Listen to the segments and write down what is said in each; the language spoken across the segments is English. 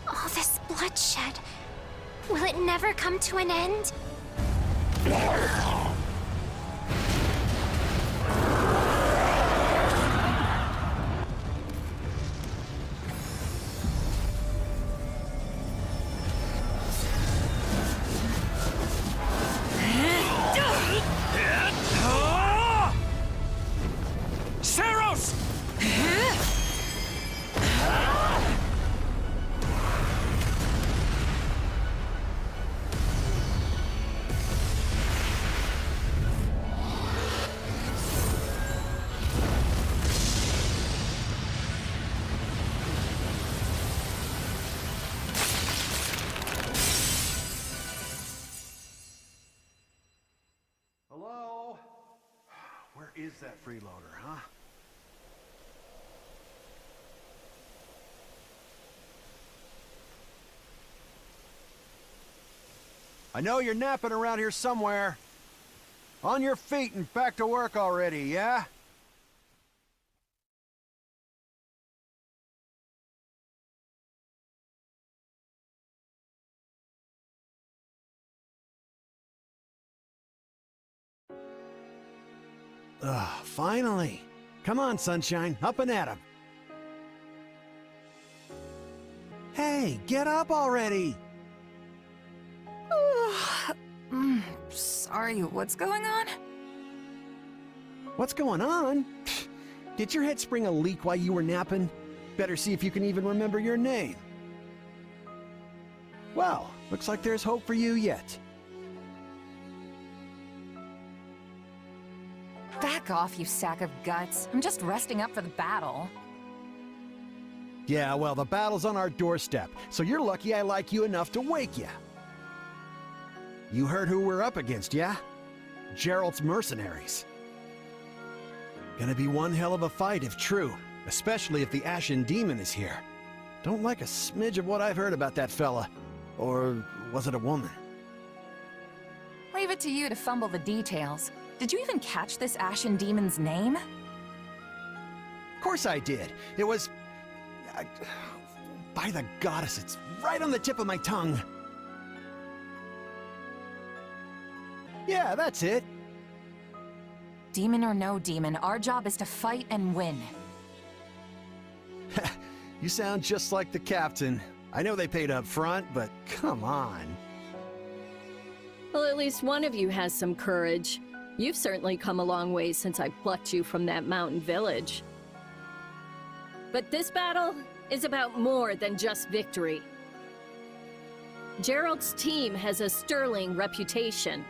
All this bloodshed. Will it never come to an end? Hello? Where is that freeloader, huh? I know you're napping around here somewhere. On your feet and back to work already, yeah? Finally. Come on, Sunshine, up and at 'em. Hey, get up already! Sorry, what's going on? What's going on? Did your head spring a leak while you were napping? Better see if you can even remember your name. Well, looks like there's hope for you yet. Back off, you sack of guts. I'm just resting up for the battle. Yeah, well, the battle's on our doorstep, so you're lucky I like you enough to wake you. You heard who we're up against, yeah? Gerald's mercenaries. Gonna be one hell of a fight if true, especially if the Ashen Demon is here. Don't like a smidge of what I've heard about that fella. Or was it a woman? Leave it to you to fumble the details. Did you even catch this Ashen Demon's name? Of course I did. It was... by the goddess, it's right on the tip of my tongue. Yeah, that's it. Demon or no demon, our job is to fight and win. You sound just like the captain. I know they paid up front, but come on. Well, at least one of you has some courage. You've certainly come a long way since I plucked you from that mountain village. But this battle is about more than just victory. Gerald's team has a sterling reputation.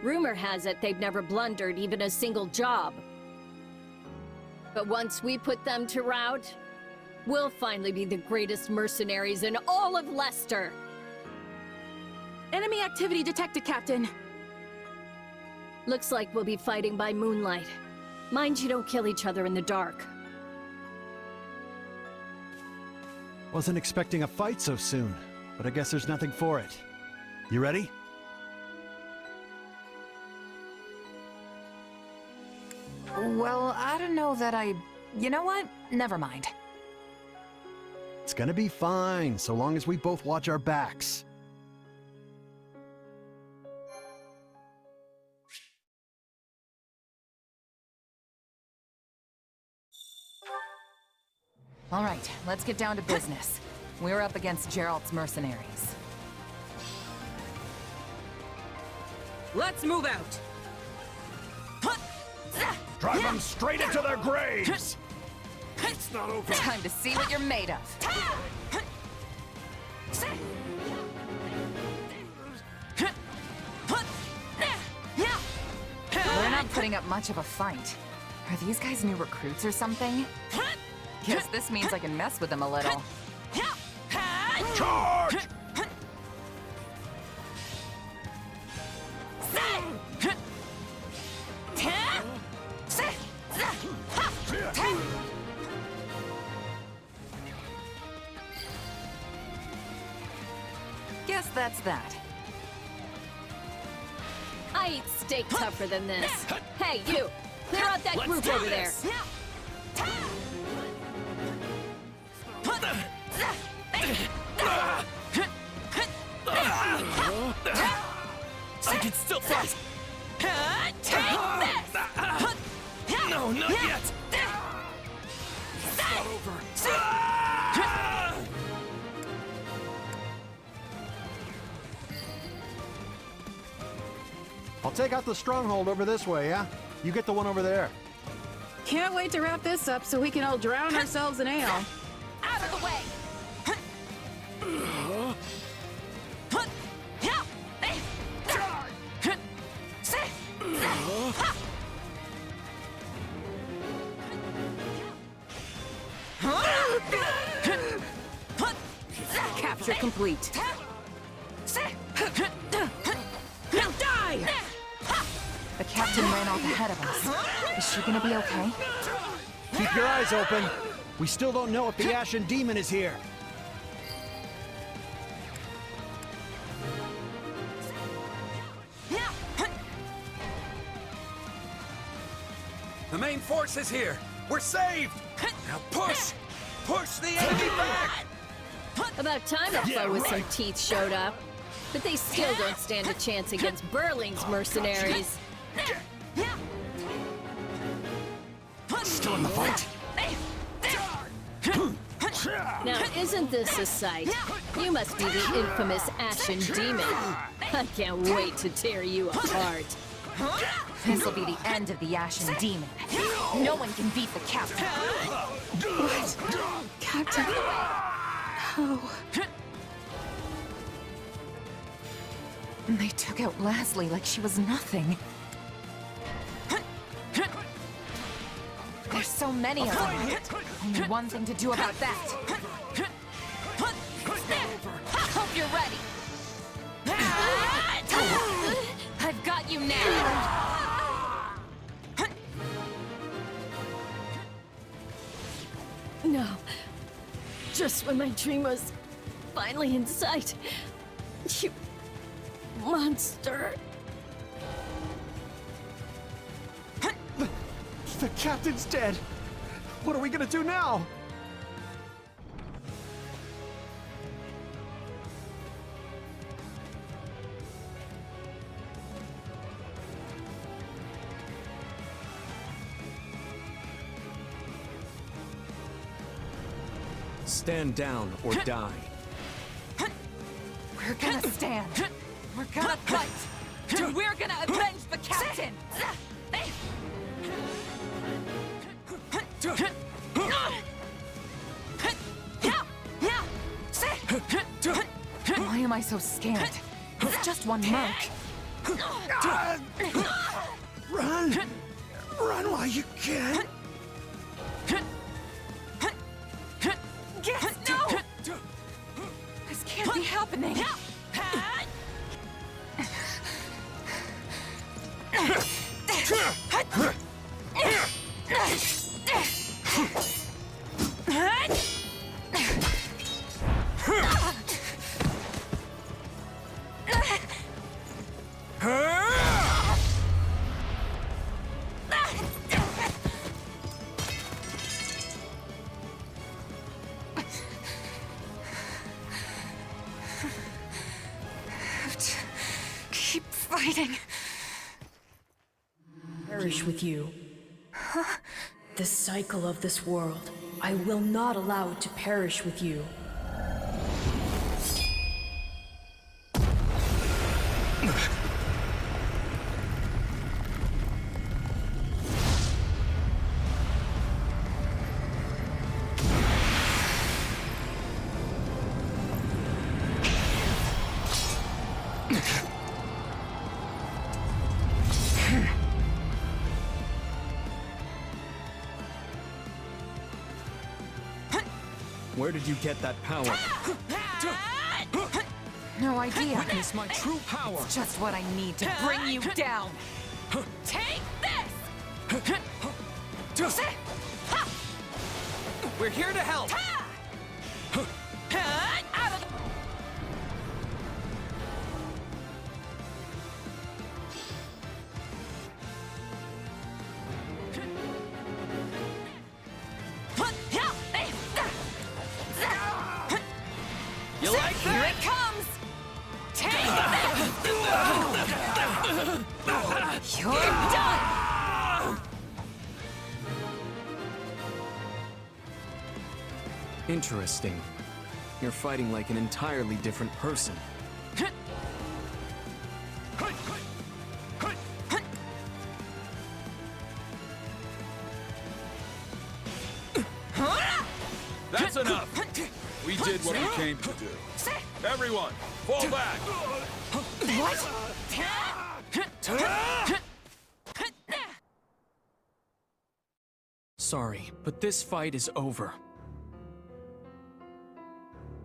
Rumor has it they've never blundered even a single job. But once we put them to rout, we'll finally be the greatest mercenaries in all of Leicester. Enemy activity detected, Captain. Looks like we'll be fighting by moonlight. Mind you don't kill each other in the dark. Wasn't expecting a fight so soon, but I guess there's nothing for it. You ready? Well, I don't know that I... You know what? Never mind. It's gonna be fine, so long as we both watch our backs. All right, let's get down to business. We're up against Gerald's mercenaries. Let's move out. Drive them straight into their graves! It's not over. Time to see what you're made of. We're not putting up much of a fight. Are these guys new recruits or something? Guess this means I can mess with them a little. Charge! that's that. I eat steak tougher than this. Hey, you! Clear out that group over there! I can still fight! Take this! No, not yet! It's not over. I'll take out the stronghold over this way, yeah? You get the one over there. Can't wait to wrap this up so we can all drown ourselves in ale. Out of the way! Capture complete. Now die! The captain ran off ahead of us. Is she gonna be okay? Keep your eyes open. We still don't know if the Ashen Demon is here. The main force is here! We're saved! Now push! Push the enemy back! About time a foe with some teeth showed up. But they still don't stand a chance against Burling's mercenaries. Still in the fight! Now, isn't this a sight? You must be the infamous Ashen Demon. I can't wait to tear you apart. This'll be the end of the Ashen Demon. No one can beat the captain. What? Captain? No. They took out Leslie like she was nothing. There's so many of them. Only one thing to do about that. Hope you're ready. I've got you now. No. Just when my dream was finally in sight. You monster. The captain's dead. What are we gonna do now? Stand down or die. We're gonna stand. We're gonna fight. And we're gonna avenge the captain. Why am I so scared? It's just one monk. Run! Run while you can! No! This can't be happening. Keep fighting. Perish with you. The cycle of this world. I will not allow it to perish with you. Where did you get that power? No idea. Witness my true power! It's just what I need to bring you down. Take this! We're here to help! You're done! Interesting. You're fighting like an entirely different person. That's enough! We did what we came to do. Everyone, fall back! Sorry, but this fight is over.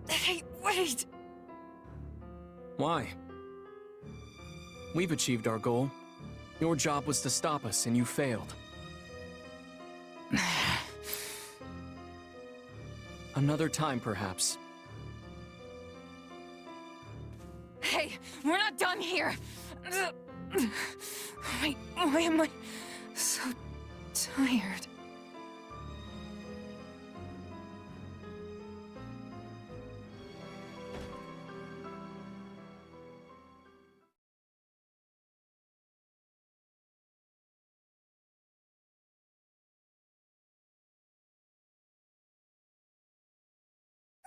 Hey, wait! Why? We've achieved our goal. Your job was to stop us, and you failed. Another time, perhaps. Hey, we're not done here! Why am I so tired?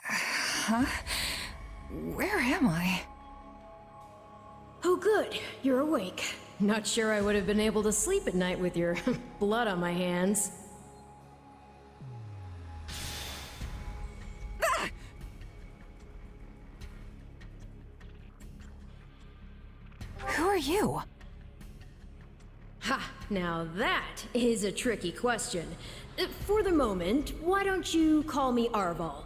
Huh? Where am I? Oh, good. You're awake. Not sure I would have been able to sleep at night with your blood on my hands. Who are you? Ha! Now that is a tricky question. For the moment, why don't you call me Arval?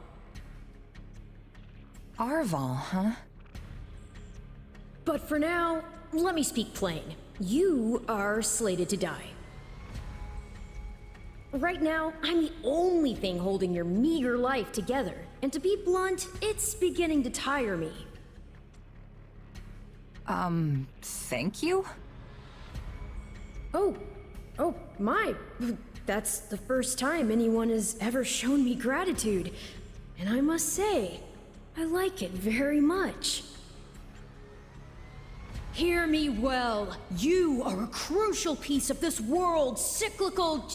Arval, huh? But for now, let me speak plain. You are slated to die. Right now, I'm the only thing holding your meager life together. And to be blunt, it's beginning to tire me. Thank you? Oh, my. That's the first time anyone has ever shown me gratitude. And I must say, I like it very much. Hear me well. You are a crucial piece of this world's cyclical...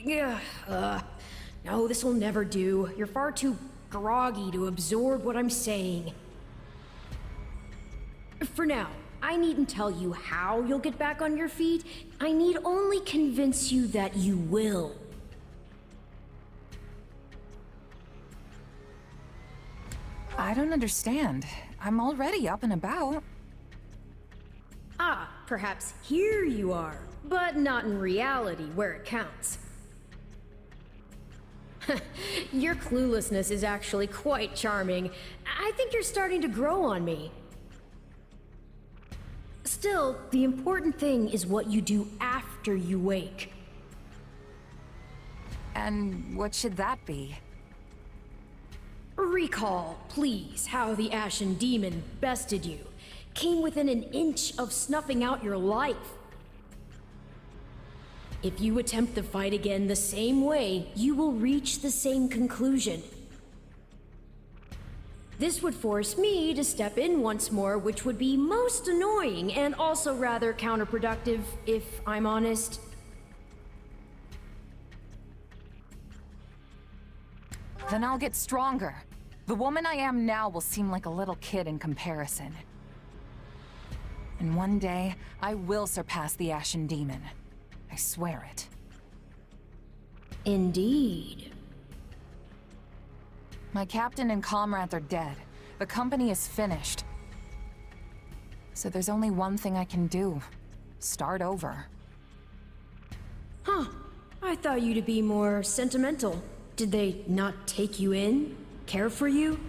No, this will never do. You're far too groggy to absorb what I'm saying. For now, I needn't tell you how you'll get back on your feet. I need only convince you that you will. I don't understand. I'm already up and about. Ah, perhaps here you are, but not in reality where it counts. Your cluelessness is actually quite charming. I think you're starting to grow on me. Still, the important thing is what you do after you wake. And what should that be? Recall, please, how the Ashen Demon bested you. Came within an inch of snuffing out your life. If you attempt the fight again the same way, you will reach the same conclusion. This would force me to step in once more, which would be most annoying and also rather counterproductive, if I'm honest. Then I'll get stronger. The woman I am now will seem like a little kid in comparison. And one day, I will surpass the Ashen Demon. I swear it. Indeed. My captain and comrades are dead. The company is finished. So there's only one thing I can do. Start over. Huh. I thought you to be more sentimental. Did they not take you in? Care for you?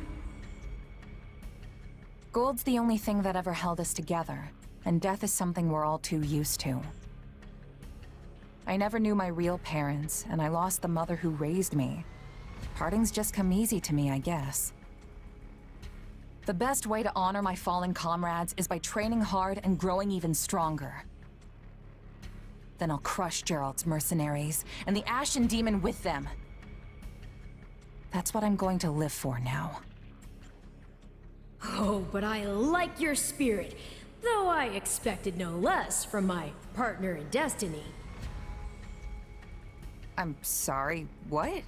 Gold's the only thing that ever held us together, and death is something we're all too used to. I never knew my real parents, and I lost the mother who raised me. Parting's just come easy to me, I guess. The best way to honor my fallen comrades is by training hard and growing even stronger. Then I'll crush Gerald's mercenaries, and the Ashen Demon with them. That's what I'm going to live for now. Oh, but I like your spirit. Though I expected no less from my partner in destiny. I'm sorry, what?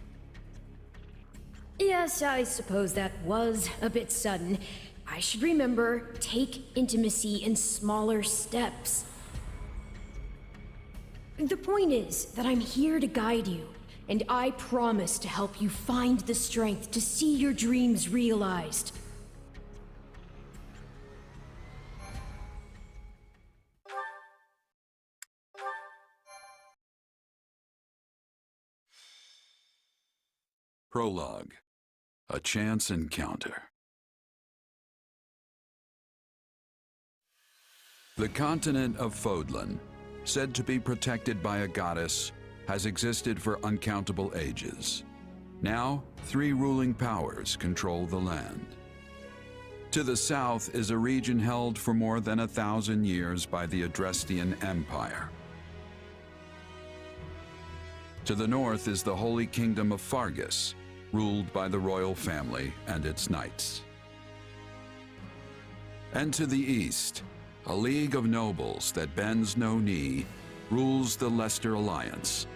Yes, I suppose that was a bit sudden. I should remember, take intimacy in smaller steps. The point is that I'm here to guide you, and I promise to help you find the strength to see your dreams realized. Prologue. A chance encounter. The continent of Fodlan, said to be protected by a goddess, has existed for uncountable ages. Now, 3 ruling powers control the land. To the south is a region held for more than 1,000 years by the Adrestian Empire. To the north is the Holy Kingdom of Fargus, ruled by the royal family and its knights. And to the east, a league of nobles that bends no knee rules the Leicester Alliance.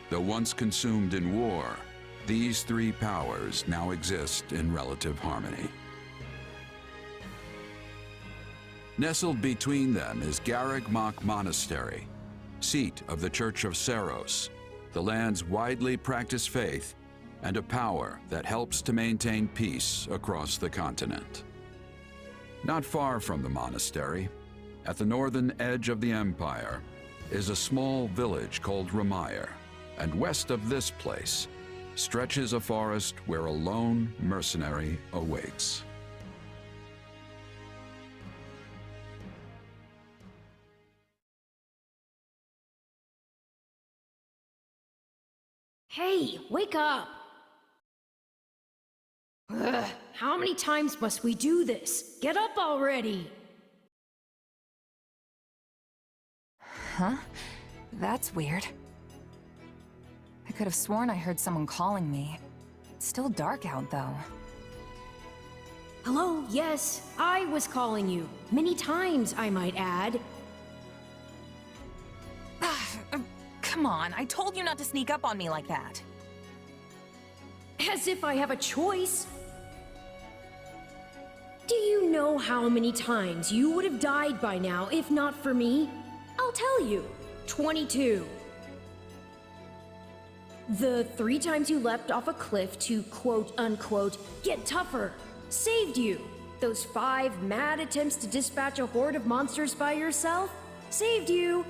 Though once consumed in war, these 3 powers now exist in relative harmony. Nestled between them is Garreg Mach Monastery, seat of the Church of Saros, the land's widely practiced faith, and a power that helps to maintain peace across the continent. Not far from the monastery, at the northern edge of the empire, is a small village called Ramire, and west of this place stretches a forest where a lone mercenary awaits. Hey, wake up! Ugh, how many times must we do this? Get up already! Huh? That's weird. I could have sworn I heard someone calling me. It's still dark out, though. Hello, yes, I was calling you. Many times, I might add. Come on, I told you not to sneak up on me like that. As if I have a choice. Do you know how many times you would have died by now if not for me? I'll tell you. 22. The 3 times you leapt off a cliff to quote-unquote get tougher saved you. Those 5 mad attempts to dispatch a horde of monsters by yourself saved you.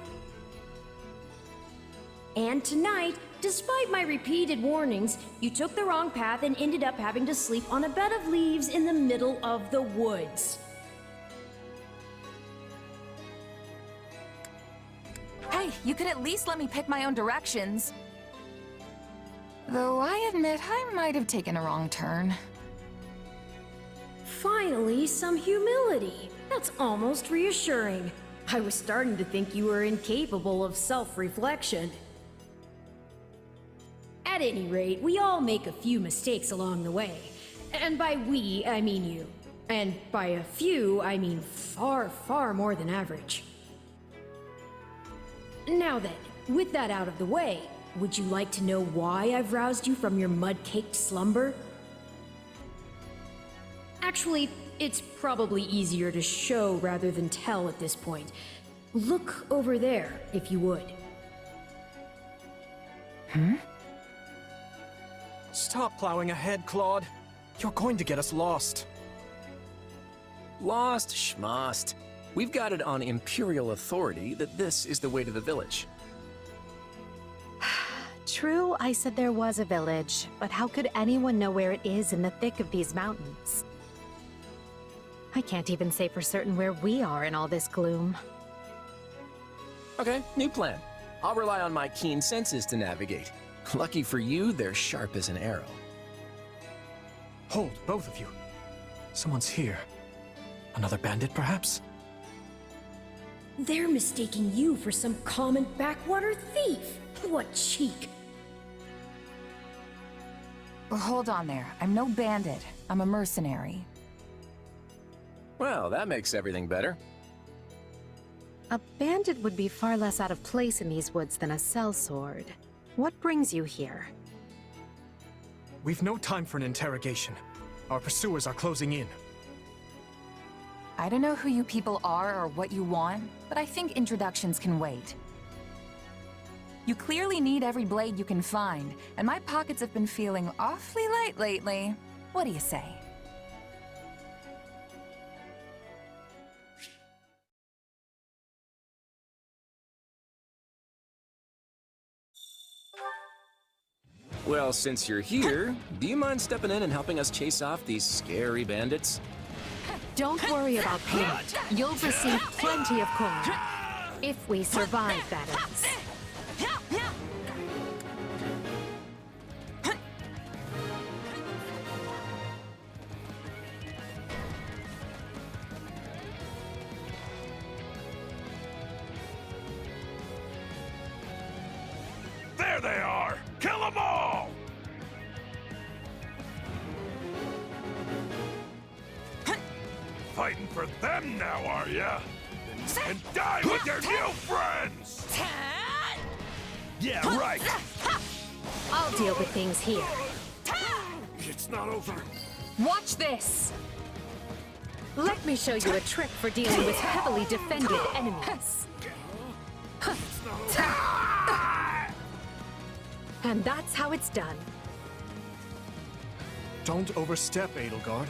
And tonight, despite my repeated warnings, you took the wrong path and ended up having to sleep on a bed of leaves in the middle of the woods. Hey, you could at least let me pick my own directions. Though I admit I might have taken a wrong turn. Finally, some humility. That's almost reassuring. I was starting to think you were incapable of self-reflection. At any rate, we all make a few mistakes along the way. And by we, I mean you. And by a few, I mean far, far more than average. Now then, with that out of the way, would you like to know why I've roused you from your mud-caked slumber? Actually, it's probably easier to show rather than tell at this point. Look over there, if you would. Stop plowing ahead, Claude. You're going to get us lost. Lost schmost. We've got it on Imperial authority that this is the way to the village. True, I said there was a village, but how could anyone know where it is in the thick of these mountains? I can't even say for certain where we are in all this gloom. Okay, new plan. I'll rely on my keen senses to navigate. Lucky for you, they're sharp as an arrow. Hold, both of you. Someone's here. Another bandit, perhaps? They're mistaking you for some common backwater thief. What cheek. Hold on there. I'm no bandit. I'm a mercenary. Well, that makes everything better. A bandit would be far less out of place in these woods than a sellsword. What brings you here? We've no time for an interrogation. Our pursuers are closing in. I don't know who you people are or what you want, but I think introductions can wait. You clearly need every blade you can find, and my pockets have been feeling awfully light lately. What do you say? Well, since you're here, do you mind stepping in and helping us chase off these scary bandits? Don't worry about payment. You'll receive plenty of coin. If we survive, that is. There they are! Kill them all! Fighting for them now, are ya? And die with your new friends! Yeah, right! I'll deal with things here. It's not over. Watch this! Let me show you a trick for dealing with heavily defended enemies. And that's how it's done. Don't overstep, Edelgard.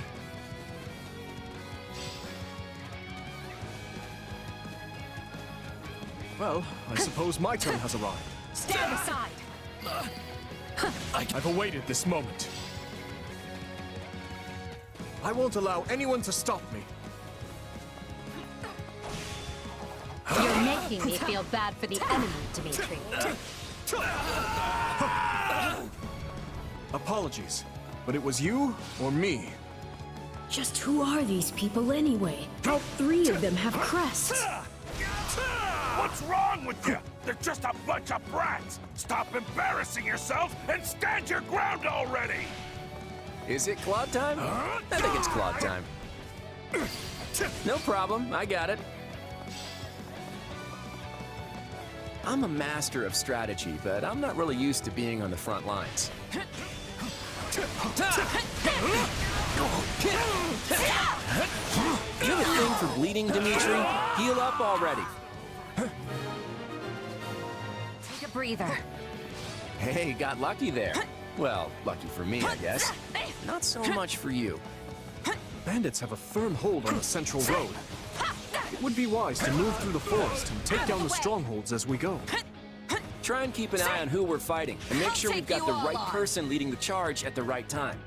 Well, I suppose my turn has arrived. Stand aside! I've awaited this moment. I won't allow anyone to stop me. You're making me feel bad for the enemy, Dimitri. Apologies, but it was you or me. Just who are these people anyway? All three of them have crests. What's wrong with you? They're just a bunch of brats! Stop embarrassing yourself and stand your ground already! Is it Claude time? I think it's Claude time. No problem, I got it. I'm a master of strategy, but I'm not really used to being on the front lines. You have a thing for bleeding, Dimitri? Heal up already. Take a breather. Hey, got lucky there. Well, lucky for me, I guess. Not so much for you. Bandits have a firm hold on the central road. It would be wise to move through the forest and take down the strongholds as we go. Try and keep an eye on who we're fighting, and make sure we've got the right person leading the charge at the right time.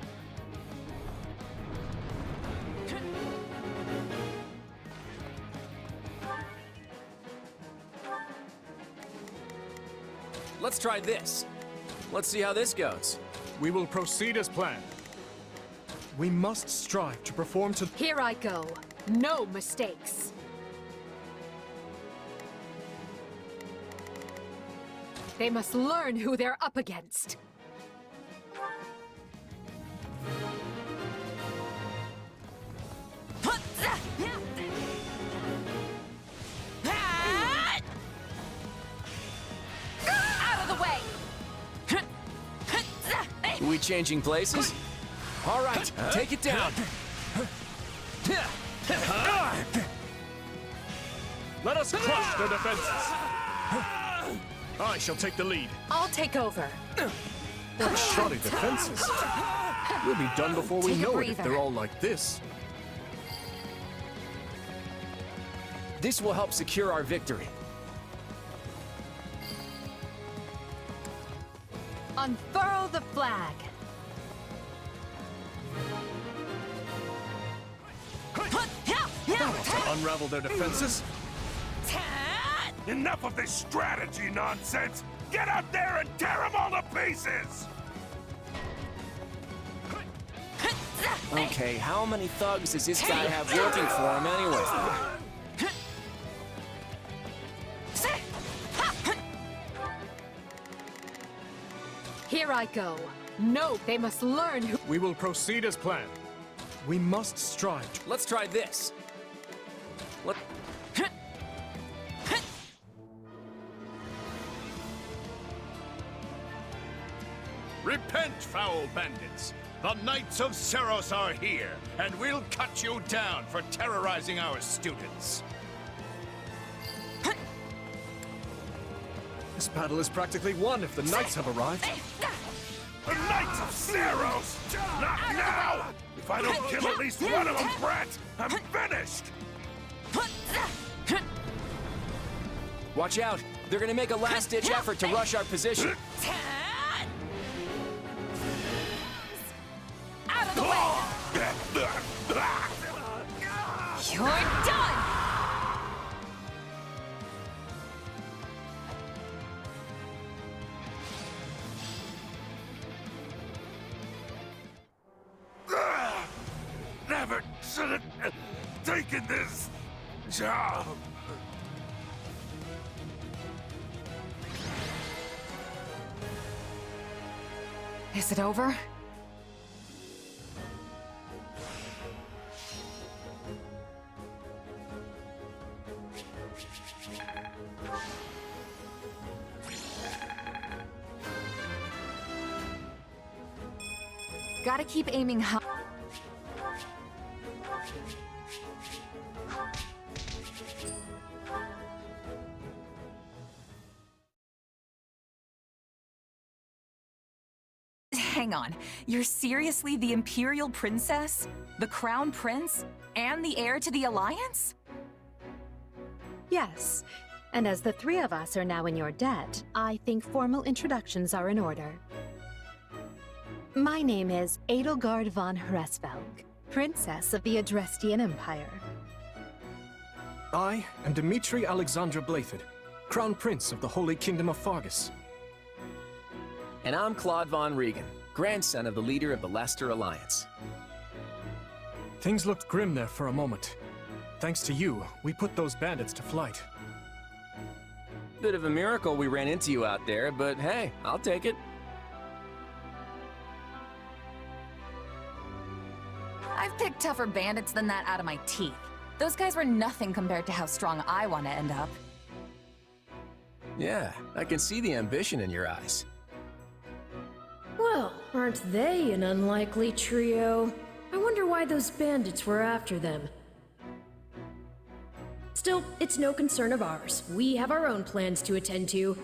Let's try this. Let's see how this goes. We will proceed as planned. We must strive to perform to... Here I go. No mistakes. They must learn who they're up against. Out of the way! Are we changing places? All right, take it down. Let us crush their defenses! I shall take the lead. I'll take over. What shoddy defenses! We'll be done before we Take a know it if breather. they're all like this. This will help secure our victory. Unfurl the flag. To unravel their defenses? Enough of this strategy nonsense! Get out there and tear them all to pieces! Okay, how many thugs does this guy have working for him anyway? Here I go. No, they must learn who... We will proceed as planned. We must strive to... Let's try this. Repent, foul bandits! The Knights of Seros are here, and we'll cut you down for terrorizing our students. This battle is practically won if the knights have arrived. The Knights of Seros! Not now! If I don't kill at least one of them brats, I'm finished! Watch out! They're gonna make a last-ditch effort to rush our position. Out of the way! You're done! Never should have taken this job. Is it over? Gotta keep aiming high. Hang on, you're seriously the Imperial Princess? The Crown Prince? And the heir to the Alliance? Yes, and as the three of us are now in your debt, I think formal introductions are in order. My name is Edelgard von Hresvelg, Princess of the Adrestian Empire. I am Dimitri Alexandra Blathid, Crown Prince of the Holy Kingdom of Fargus. And I'm Claude von Regan, grandson of the leader of the Leicester Alliance. Things looked grim there for a moment. Thanks to you, we put those bandits to flight. Bit of a miracle we ran into you out there, but hey, I'll take it. I've picked tougher bandits than that out of my teeth. Those guys were nothing compared to how strong I want to end up. Yeah, I can see the ambition in your eyes. Well, aren't they an unlikely trio? I wonder why those bandits were after them. Still, it's no concern of ours. We have our own plans to attend to.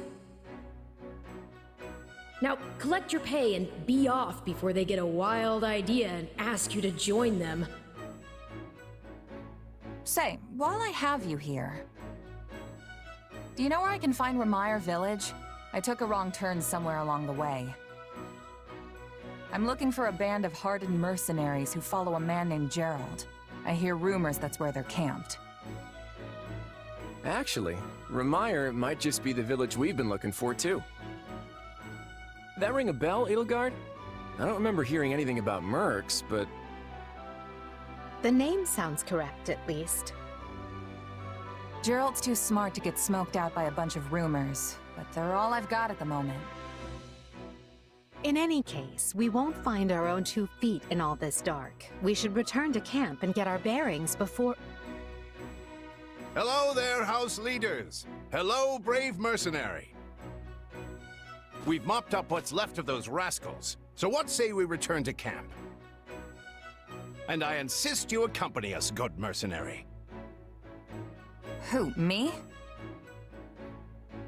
Now, collect your pay and be off before they get a wild idea and ask you to join them. Say, while I have you here, do you know where I can find Remire Village? I took a wrong turn somewhere along the way. I'm looking for a band of hardened mercenaries who follow a man named Gerald. I hear rumors that's where they're camped. Actually, Remire might just be the village we've been looking for, too. That ring a bell, Edelgard? I don't remember hearing anything about mercs, but... The name sounds correct, at least. Gerald's too smart to get smoked out by a bunch of rumors, but they're all I've got at the moment. In any case, we won't find our own 2 feet in all this dark. We should return to camp and get our bearings before... Hello there, house leaders. Hello, brave mercenary. We've mopped up what's left of those rascals, so what say we return to camp? And I insist you accompany us, good mercenary. Who, me?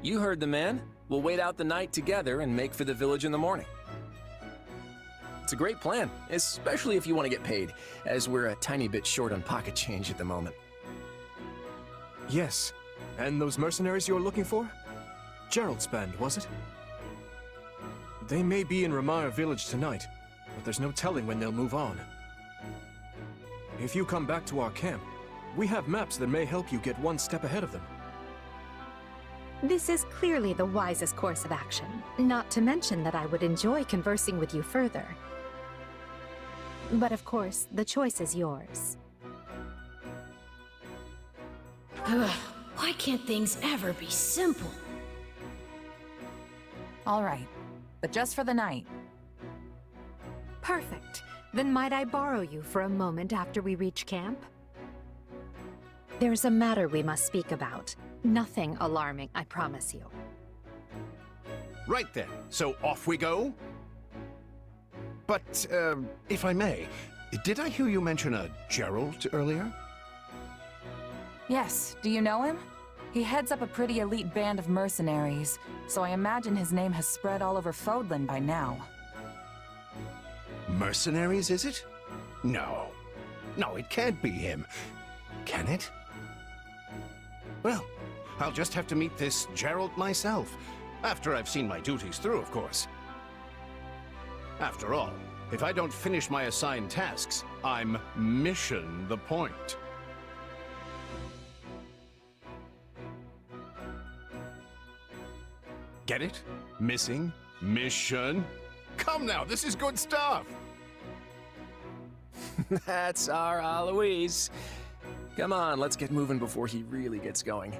You heard the man. We'll wait out the night together and make for the village in the morning. It's a great plan, especially if you want to get paid, as we're a tiny bit short on pocket change at the moment. Yes, and those mercenaries you're looking for? Gerald's band, was it? They may be in Remire Village tonight, but there's no telling when they'll move on. If you come back to our camp, we have maps that may help you get one step ahead of them. This is clearly the wisest course of action, not to mention that I would enjoy conversing with you further. But of course, the choice is yours. Ugh, why can't things ever be simple? All right, but just for the night. Perfect. Then might I borrow you for a moment after we reach camp? There's a matter we must speak about. Nothing alarming, I promise you. Right then, so off we go? But, if I may, did I hear you mention a Gerald earlier? Yes, do you know him? He heads up a pretty elite band of mercenaries, so I imagine his name has spread all over Fodlan by now. Mercenaries, is it? No. No, it can't be him. Can it? Well, I'll just have to meet this Gerald myself. After I've seen my duties through, of course. After all, if I don't finish my assigned tasks, I'm mission the point. Get it? Missing? Mission? Come now, this is good stuff! That's our Alois. Come on, let's get moving before he really gets going.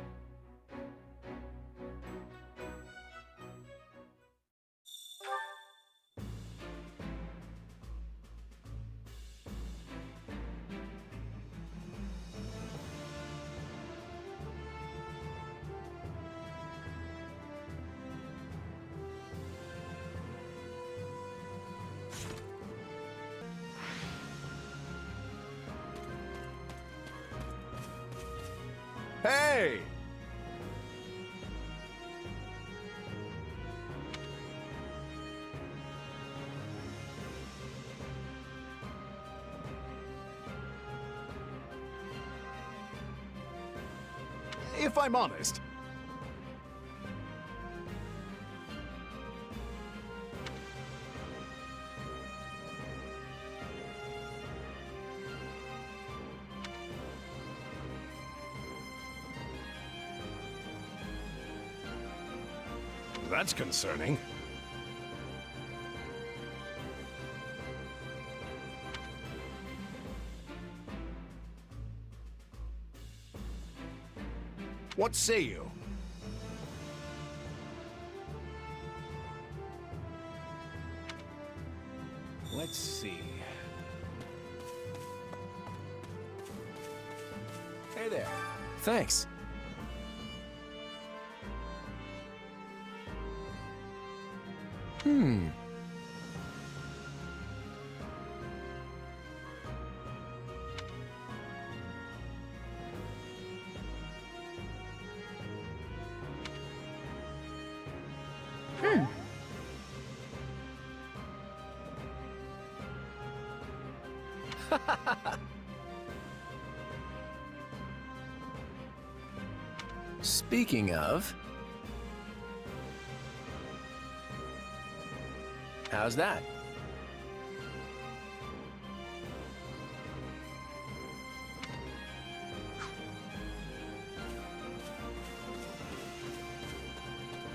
Hey! If I'm honest, that's concerning. What say you? Let's see. Hey there. Thanks. Speaking of... How's that?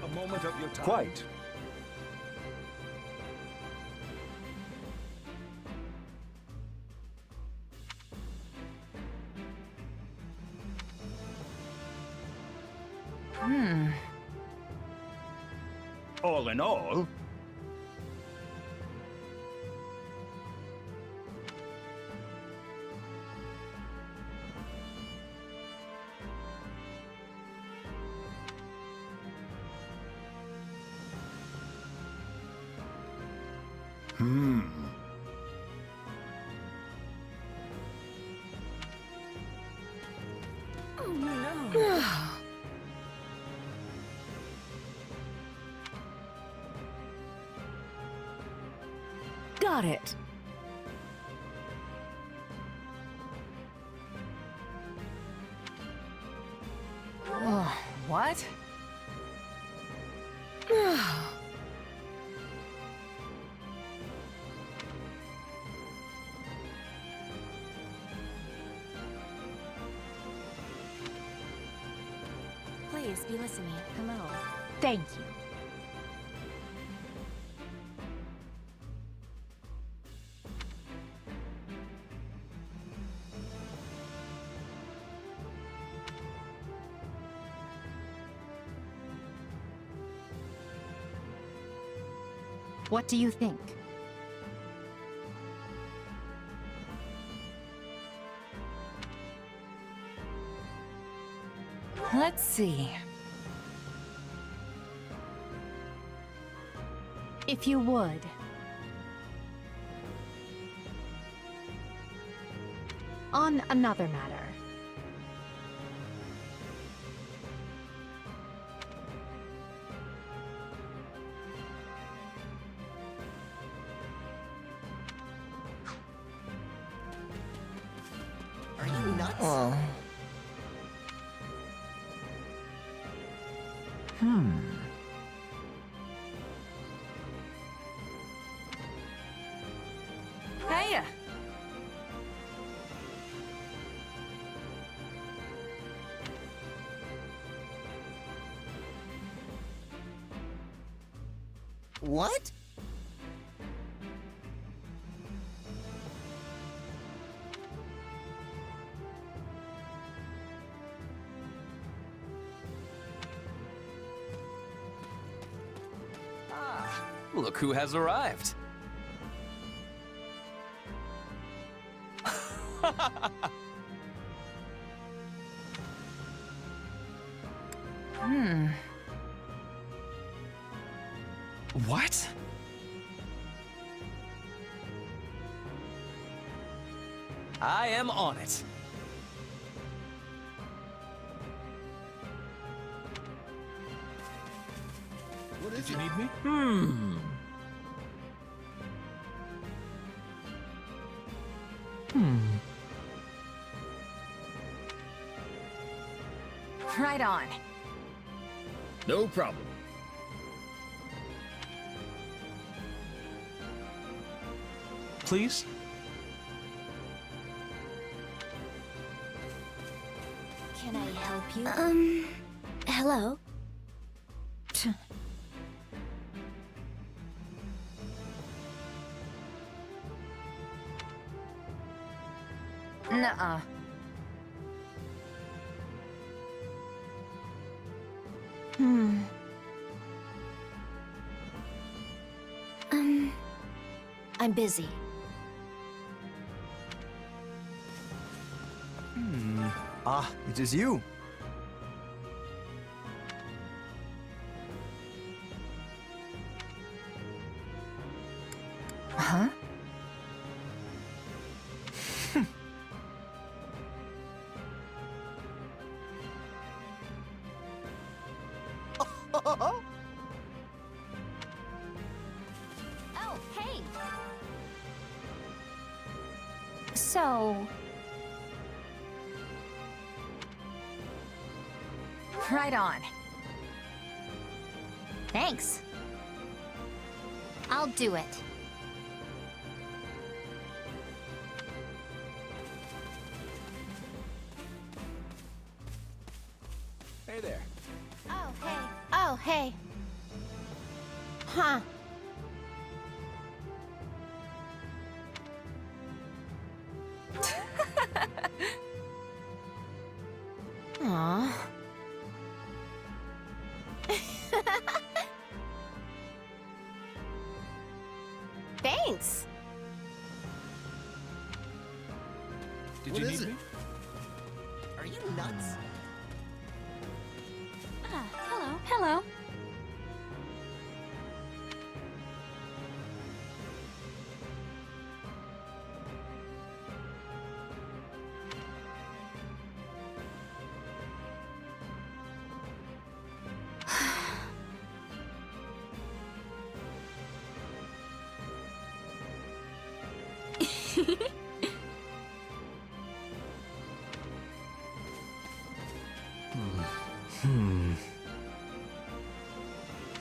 A moment of your time. Quite. All in all, Got it. What? Please be listening. Hello. Thank you. What do you think? Let's see. If you would. On another matter. Are you nuts? Oh. Hey! What? Look who has arrived. What? I am on it. What is Did you it? need me? Right on. No problem. Please? Can I help you? Hello? Nuh-uh. I'm busy. Ah, it is you. Huh? Oh, hey! So... Right on. Thanks. I'll do it. Hey there. Oh, hey. Oh, hey. Huh. Aw. Thanks. Did What you is need it? me? Are you nuts? Hello. Hello.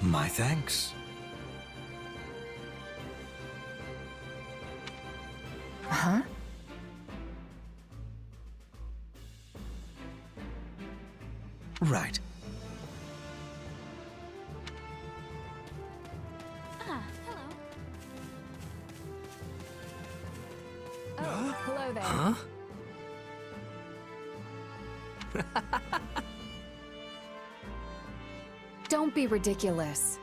My thanks. Huh? Right. Hello. Oh, hello there. Huh? Don't be ridiculous.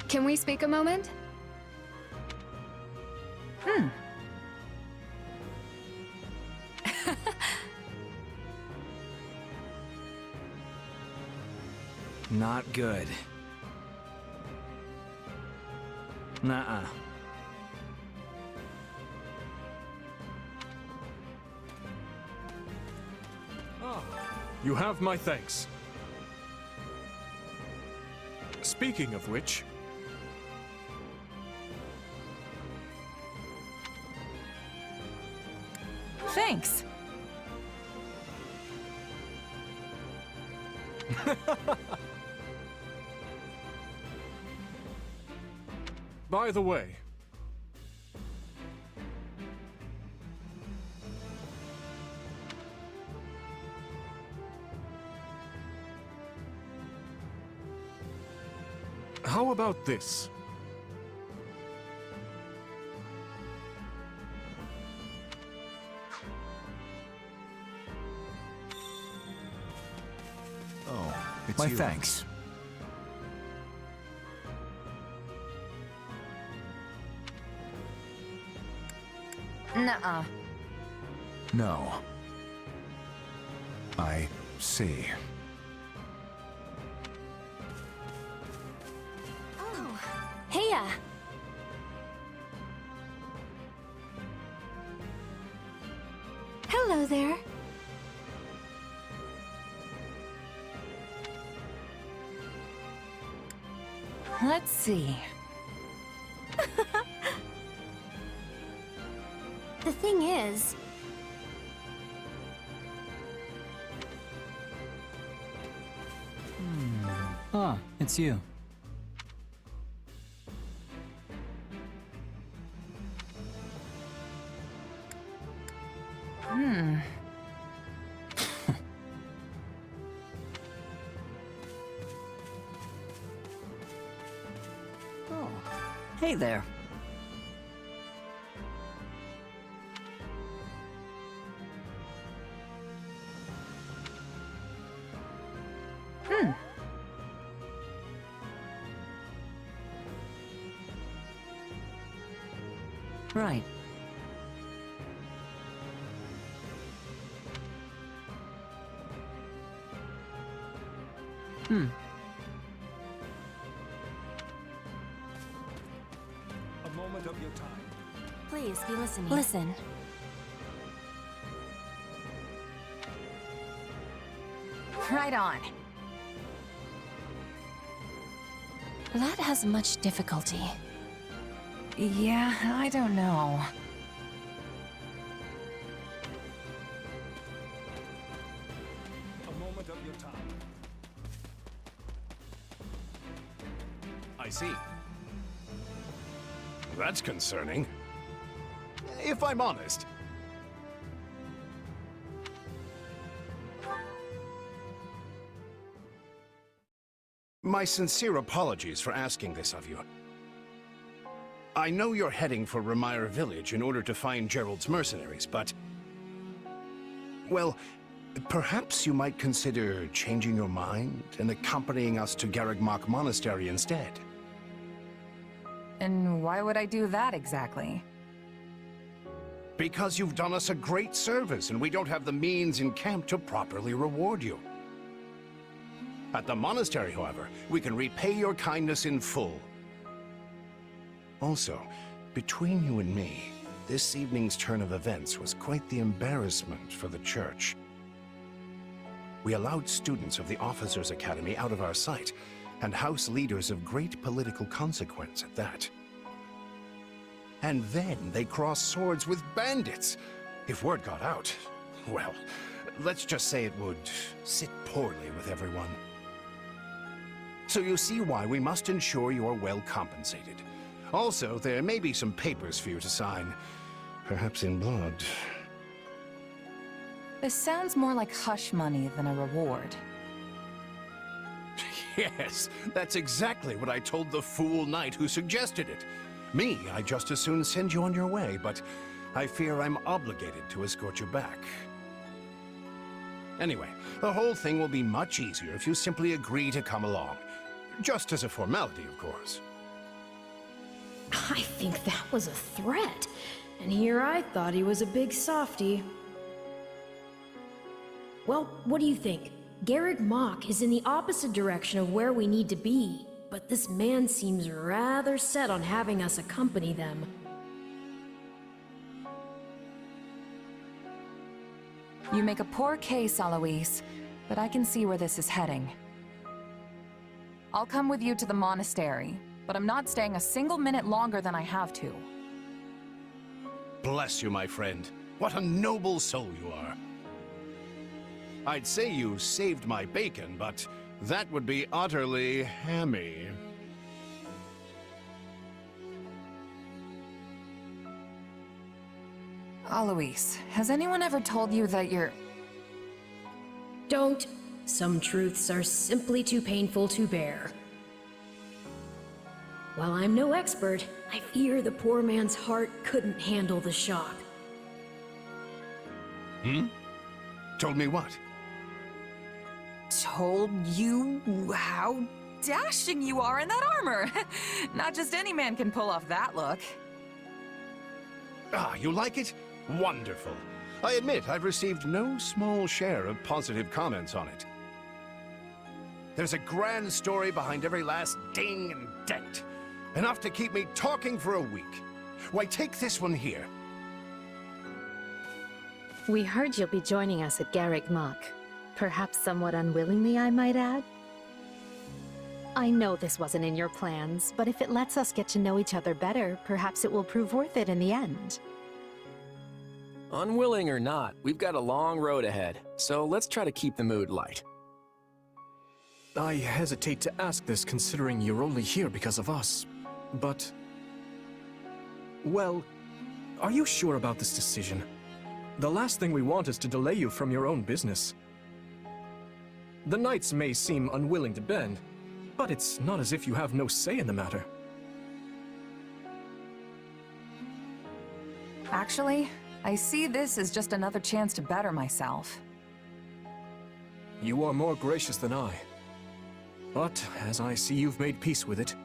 Can we speak a moment? Not good. Nuh-uh. You have my thanks. Speaking of which... Thanks. By the way... How about this? Oh, it's My you. thanks. Nuh-uh. No. I see. Oh, heya. Hello there. Let's see. The thing is... Ah, it's you. Oh, hey there. Right. Hmm. A moment of your time. Please be listening. Listen. Right on. That has much difficulty. Yeah, I don't know. A moment of your time. I see. That's concerning. If I'm honest. My sincere apologies for asking this of you. I know you're heading for Remire Village in order to find Gerald's mercenaries, but... well, perhaps you might consider changing your mind and accompanying us to Garreg Monastery instead. And why would I do that exactly? Because you've done us a great service and we don't have the means in camp to properly reward you. At the monastery, however, we can repay your kindness in full. Also, between you and me, this evening's turn of events was quite the embarrassment for the church. We allowed students of the Officers' Academy out of our sight, and house leaders of great political consequence at that. And then they crossed swords with bandits. If word got out, well, let's just say it would sit poorly with everyone. So you see why we must ensure you are well compensated. Also, there may be some papers for you to sign, perhaps in blood. This sounds more like hush money than a reward. Yes, that's exactly what I told the fool knight who suggested it. Me, I'd just as soon send you on your way, but I fear I'm obligated to escort you back. Anyway, the whole thing will be much easier if you simply agree to come along. Just as a formality, of course. I think that was a threat. And here I thought he was a big softy. Well, what do you think? Garreg Mach is in the opposite direction of where we need to be, but this man seems rather set on having us accompany them. You make a poor case, Alois, but I can see where this is heading. I'll come with you to the monastery, but I'm not staying a single minute longer than I have to. Bless you, my friend. What a noble soul you are. I'd say you saved my bacon, but that would be utterly hammy. Alois, has anyone ever told you that you're... Don't. Some truths are simply too painful to bear. While I'm no expert, I fear the poor man's heart couldn't handle the shock. Told me what? Told you how dashing you are in that armor. Not just any man can pull off that look. Ah, you like it? Wonderful. I admit I've received no small share of positive comments on it. There's a grand story behind every last ding and dent. Enough to keep me talking for a week. Why, take this one here. We heard you'll be joining us at Garreg Mach. Perhaps somewhat unwillingly, I might add. I know this wasn't in your plans, but if it lets us get to know each other better, perhaps it will prove worth it in the end. Unwilling or not, we've got a long road ahead, so let's try to keep the mood light. I hesitate to ask this considering you're only here because of us, but... Well, are you sure about this decision? The last thing we want is to delay you from your own business. The knights may seem unwilling to bend, but it's not as if you have no say in the matter. Actually, I see this as just another chance to better myself. You are more gracious than I. But, as I see you've made peace with it,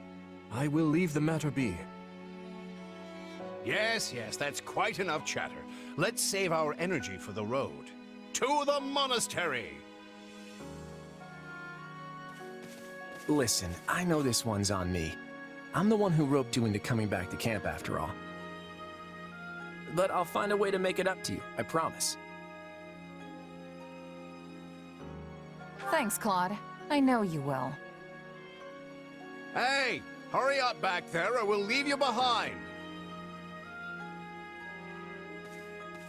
I will leave the matter be. Yes, that's quite enough chatter. Let's save our energy for the road. To the monastery! Listen, I know this one's on me. I'm the one who roped you into coming back to camp after all. But I'll find a way to make it up to you, I promise. Thanks, Claude. I know you will. Hey! Hurry up back there or we'll leave you behind!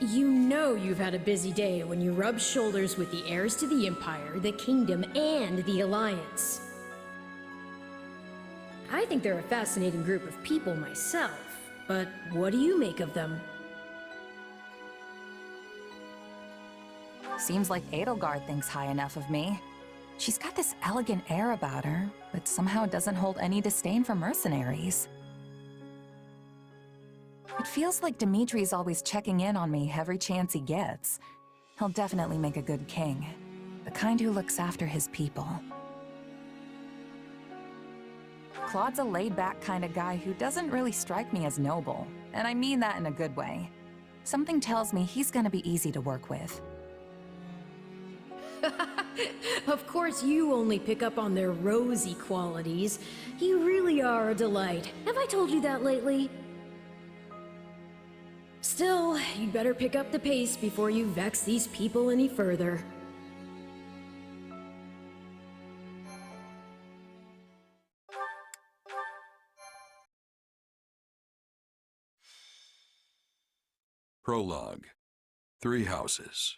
You know you've had a busy day when you rub shoulders with the heirs to the Empire, the Kingdom, and the Alliance. I think they're a fascinating group of people myself, but what do you make of them? Seems like Edelgard thinks high enough of me. She's got this elegant air about her, but somehow doesn't hold any disdain for mercenaries. It feels like Dimitri's always checking in on me every chance he gets. He'll definitely make a good king. The kind who looks after his people. Claude's a laid-back kind of guy who doesn't really strike me as noble, and I mean that in a good way. Something tells me he's gonna be easy to work with. Of course you only pick up on their rosy qualities. You really are a delight. Have I told you that lately? Still, you'd better pick up the pace before you vex these people any further. Prologue. 3 houses.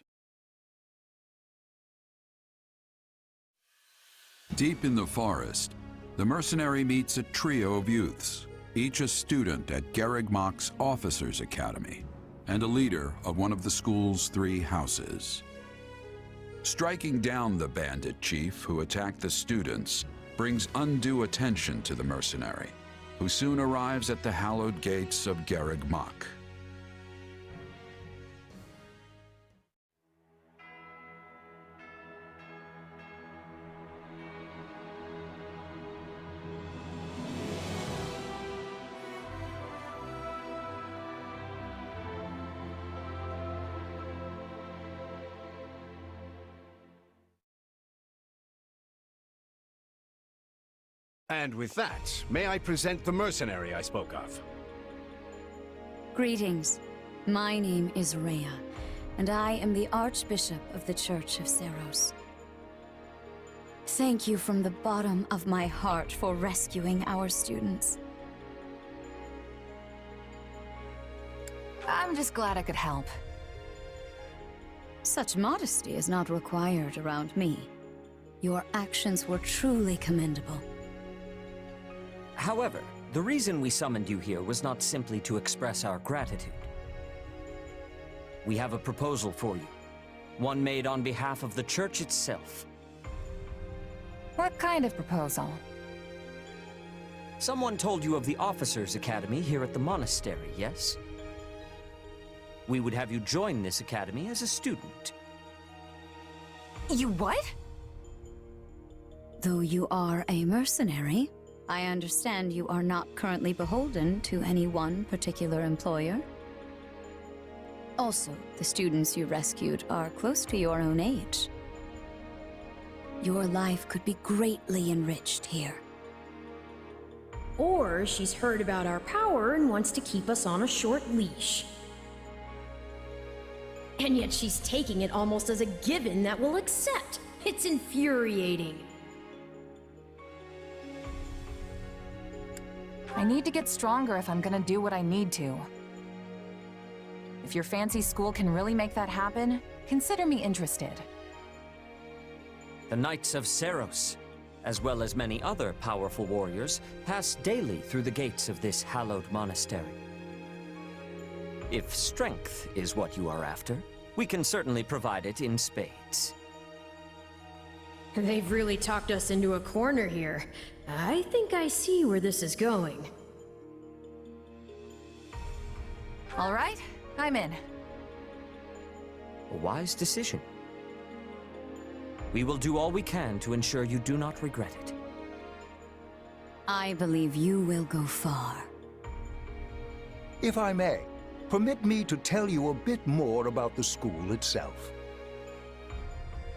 Deep in the forest, the mercenary meets a trio of youths, each a student at Garreg Mach's Officers' Academy, and a leader of one of the school's 3 houses. Striking down the bandit chief who attacked the students brings undue attention to the mercenary, who soon arrives at the hallowed gates of Garreg Mach. And with that, may I present the mercenary I spoke of? Greetings. My name is Rhea, and I am the Archbishop of the Church of Seros. Thank you from the bottom of my heart for rescuing our students. I'm just glad I could help. Such modesty is not required around me. Your actions were truly commendable. However, the reason we summoned you here was not simply to express our gratitude. We have a proposal for you, one made on behalf of the church itself. What kind of proposal? Someone told you of the Officers' Academy here at the monastery, yes? We would have you join this academy as a student. You what? Though you are a mercenary, I understand you are not currently beholden to any one particular employer. Also, the students you rescued are close to your own age. Your life could be greatly enriched here. Or she's heard about our power and wants to keep us on a short leash. And yet she's taking it almost as a given that we'll accept. It's infuriating. I need to get stronger if I'm gonna do what I need to. If your fancy school can really make that happen, consider me interested. The Knights of Seros, as well as many other powerful warriors, pass daily through the gates of this hallowed monastery. If strength is what you are after, we can certainly provide it in spades. They've really talked us into a corner here. I think I see where this is going. All right, I'm in. A wise decision. We will do all we can to ensure you do not regret it. I believe you will go far. If I may, permit me to tell you a bit more about the school itself.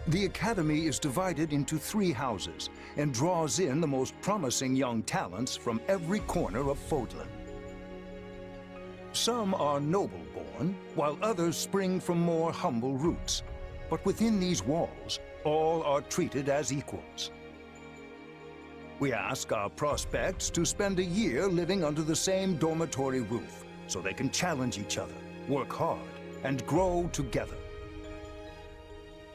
The Academy is divided into 3 houses and draws in the most promising young talents from every corner of Fodlan. Some are noble-born, while others spring from more humble roots. But within these walls, all are treated as equals. We ask our prospects to spend a year living under the same dormitory roof, so they can challenge each other, work hard, and grow together.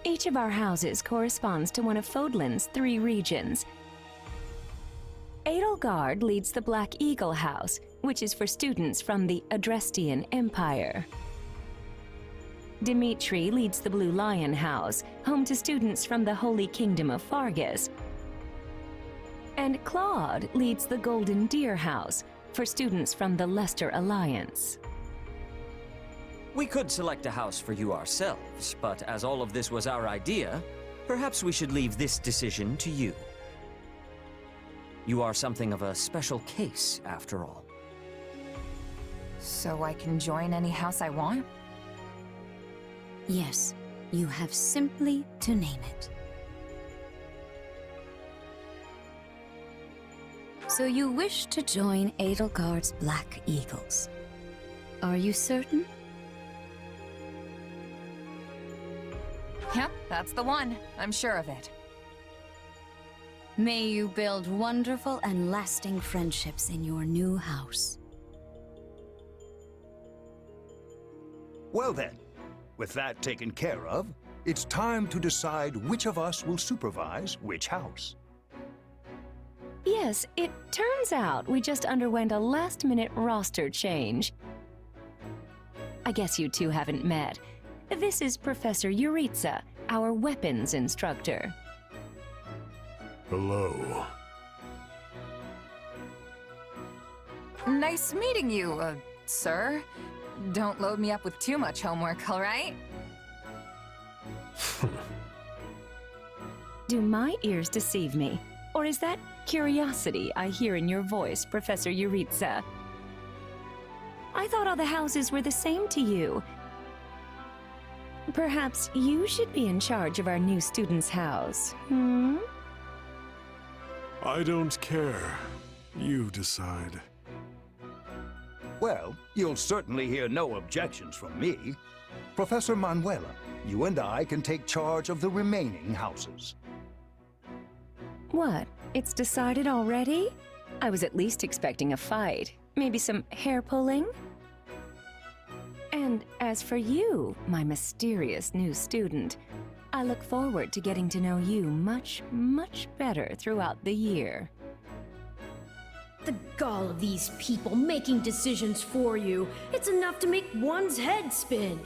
Each of our houses corresponds to one of Fodlan's 3 regions. Edelgard leads the Black Eagle House, which is for students from the Adrestian Empire. Dimitri leads the Blue Lion House, home to students from the Holy Kingdom of Fargus. And Claude leads the Golden Deer House, for students from the Leicester Alliance. We could select a house for you ourselves, but as all of this was our idea, perhaps we should leave this decision to you. You are something of a special case, after all. So I can join any house I want? Yes, you have simply to name it. So you wish to join Edelgard's Black Eagles. Are you certain? Yep, that's the one. I'm sure of it. May you build wonderful and lasting friendships in your new house. Well then, with that taken care of, it's time to decide which of us will supervise which house. Yes, it turns out we just underwent a last-minute roster change. I guess you two haven't met. This is Professor Yuritsa, our weapons instructor. Hello. Nice meeting you, sir. Don't load me up with too much homework, all right? Do my ears deceive me? Or is that curiosity I hear in your voice, Professor Yuritsa? I thought all the houses were the same to you. Perhaps you should be in charge of our new student's house, hmm? I don't care. You decide. Well, you'll certainly hear no objections from me. Professor Manuela, you and I can take charge of the remaining houses. What? It's decided already? I was at least expecting a fight. Maybe some hair pulling? And as for you, my mysterious new student, I look forward to getting to know you much, much better throughout the year. The gall of these people making decisions for you. It's enough to make one's head spin.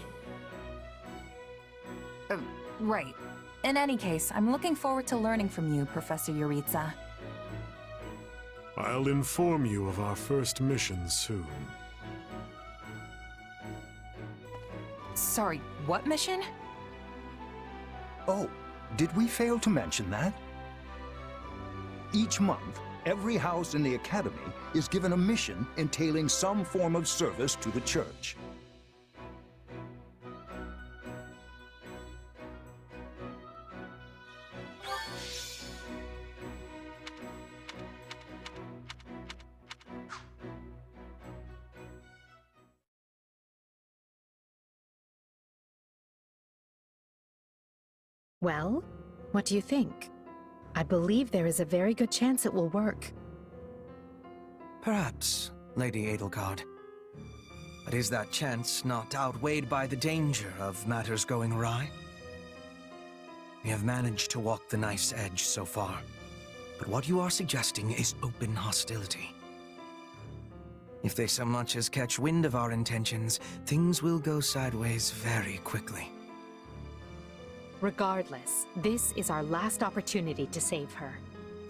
Right. In any case, I'm looking forward to learning from you, Professor Yuritsa. I'll inform you of our first mission soon. Sorry, what mission? Oh, did we fail to mention that? Each month, every house in the Academy is given a mission entailing some form of service to the Church. Well, what do you think? I believe there is a very good chance it will work. Perhaps, Lady Edelgard. But is that chance not outweighed by the danger of matters going awry? We have managed to walk the knife's edge so far, but what you are suggesting is open hostility. If they so much as catch wind of our intentions, things will go sideways very quickly. Regardless, this is our last opportunity to save her.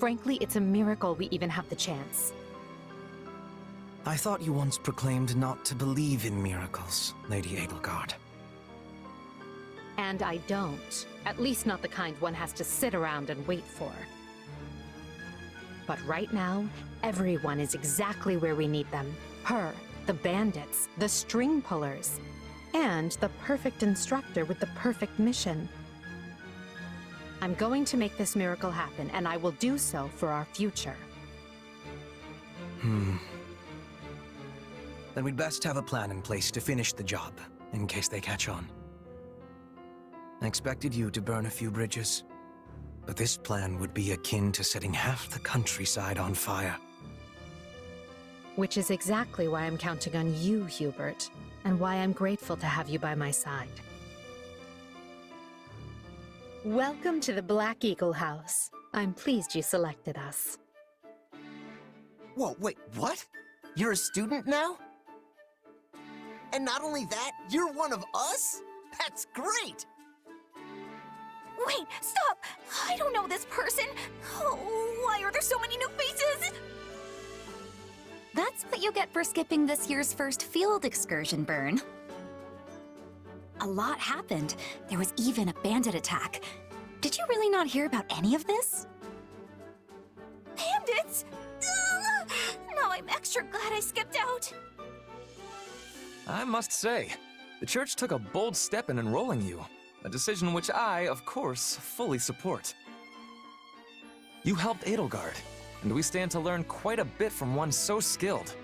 Frankly, it's a miracle we even have the chance. I thought you once proclaimed not to believe in miracles, Lady Edelgard. And I don't. At least not the kind one has to sit around and wait for. But right now, everyone is exactly where we need them. Her, the bandits, the string pullers, and the perfect instructor with the perfect mission. I'm going to make this miracle happen, and I will do so for our future. Then we'd best have a plan in place to finish the job, in case they catch on. I expected you to burn a few bridges, but this plan would be akin to setting half the countryside on fire. Which is exactly why I'm counting on you, Hubert, and why I'm grateful to have you by my side. Welcome to the Black Eagle House. I'm pleased you selected us. Whoa, wait, what? You're a student now? And not only that, you're one of us? That's great! Wait, stop! I don't know this person! Oh, why are there so many new faces? That's what you get for skipping this year's first field excursion, Byrne. A lot happened. There was even a bandit attack. Did you really not hear about any of this? Bandits? Ugh! Now I'm extra glad I skipped out. I must say, the church took a bold step in enrolling you, a decision which I, of course, fully support. You helped Edelgard, and we stand to learn quite a bit from one so skilled.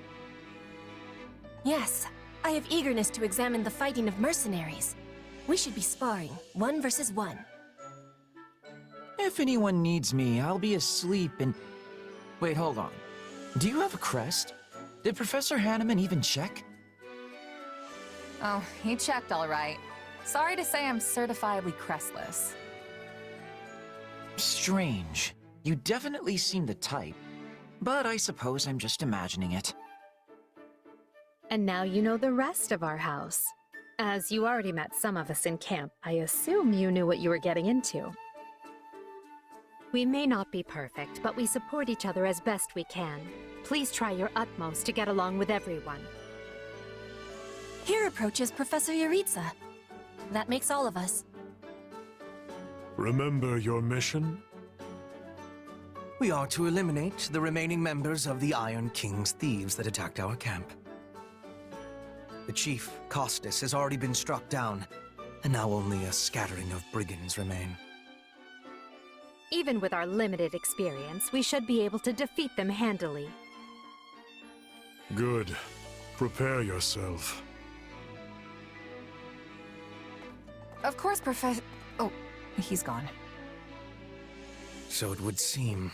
Yes, I have eagerness to examine the fighting of mercenaries. We should be sparring, 1 versus 1. If anyone needs me, I'll be asleep and... Wait, hold on. Do you have a crest? Did Professor Hanneman even check? Oh, he checked all right. Sorry to say I'm certifiably crestless. Strange. You definitely seem the type. But I suppose I'm just imagining it. And now you know the rest of our house. As you already met some of us in camp, I assume you knew what you were getting into. We may not be perfect, but we support each other as best we can. Please try your utmost to get along with everyone. Here approaches Professor Yuritsa. That makes all of us. Remember your mission? We are to eliminate the remaining members of the Iron King's thieves that attacked our camp. The chief, Costas, has already been struck down, and now only a scattering of brigands remain. Even with our limited experience, we should be able to defeat them handily. Good. Prepare yourself. Of course, Professor... Oh, he's gone. So it would seem.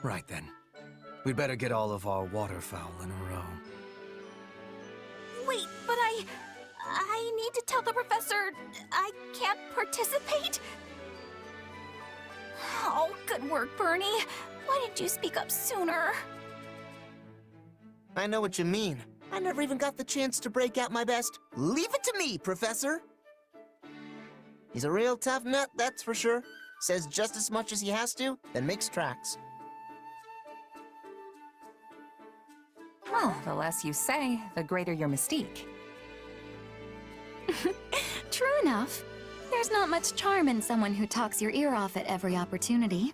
Right then. We'd better get all of our waterfowl in a row. Wait, but I need to tell the professor I can't participate? Oh, good work, Bernie. Why didn't you speak up sooner? I know what you mean. I never even got the chance to break out my best. Leave it to me, Professor! He's a real tough nut, that's for sure. Says just as much as he has to, then makes tracks. Well, the less you say, the greater your mystique. True enough. There's not much charm in someone who talks your ear off at every opportunity.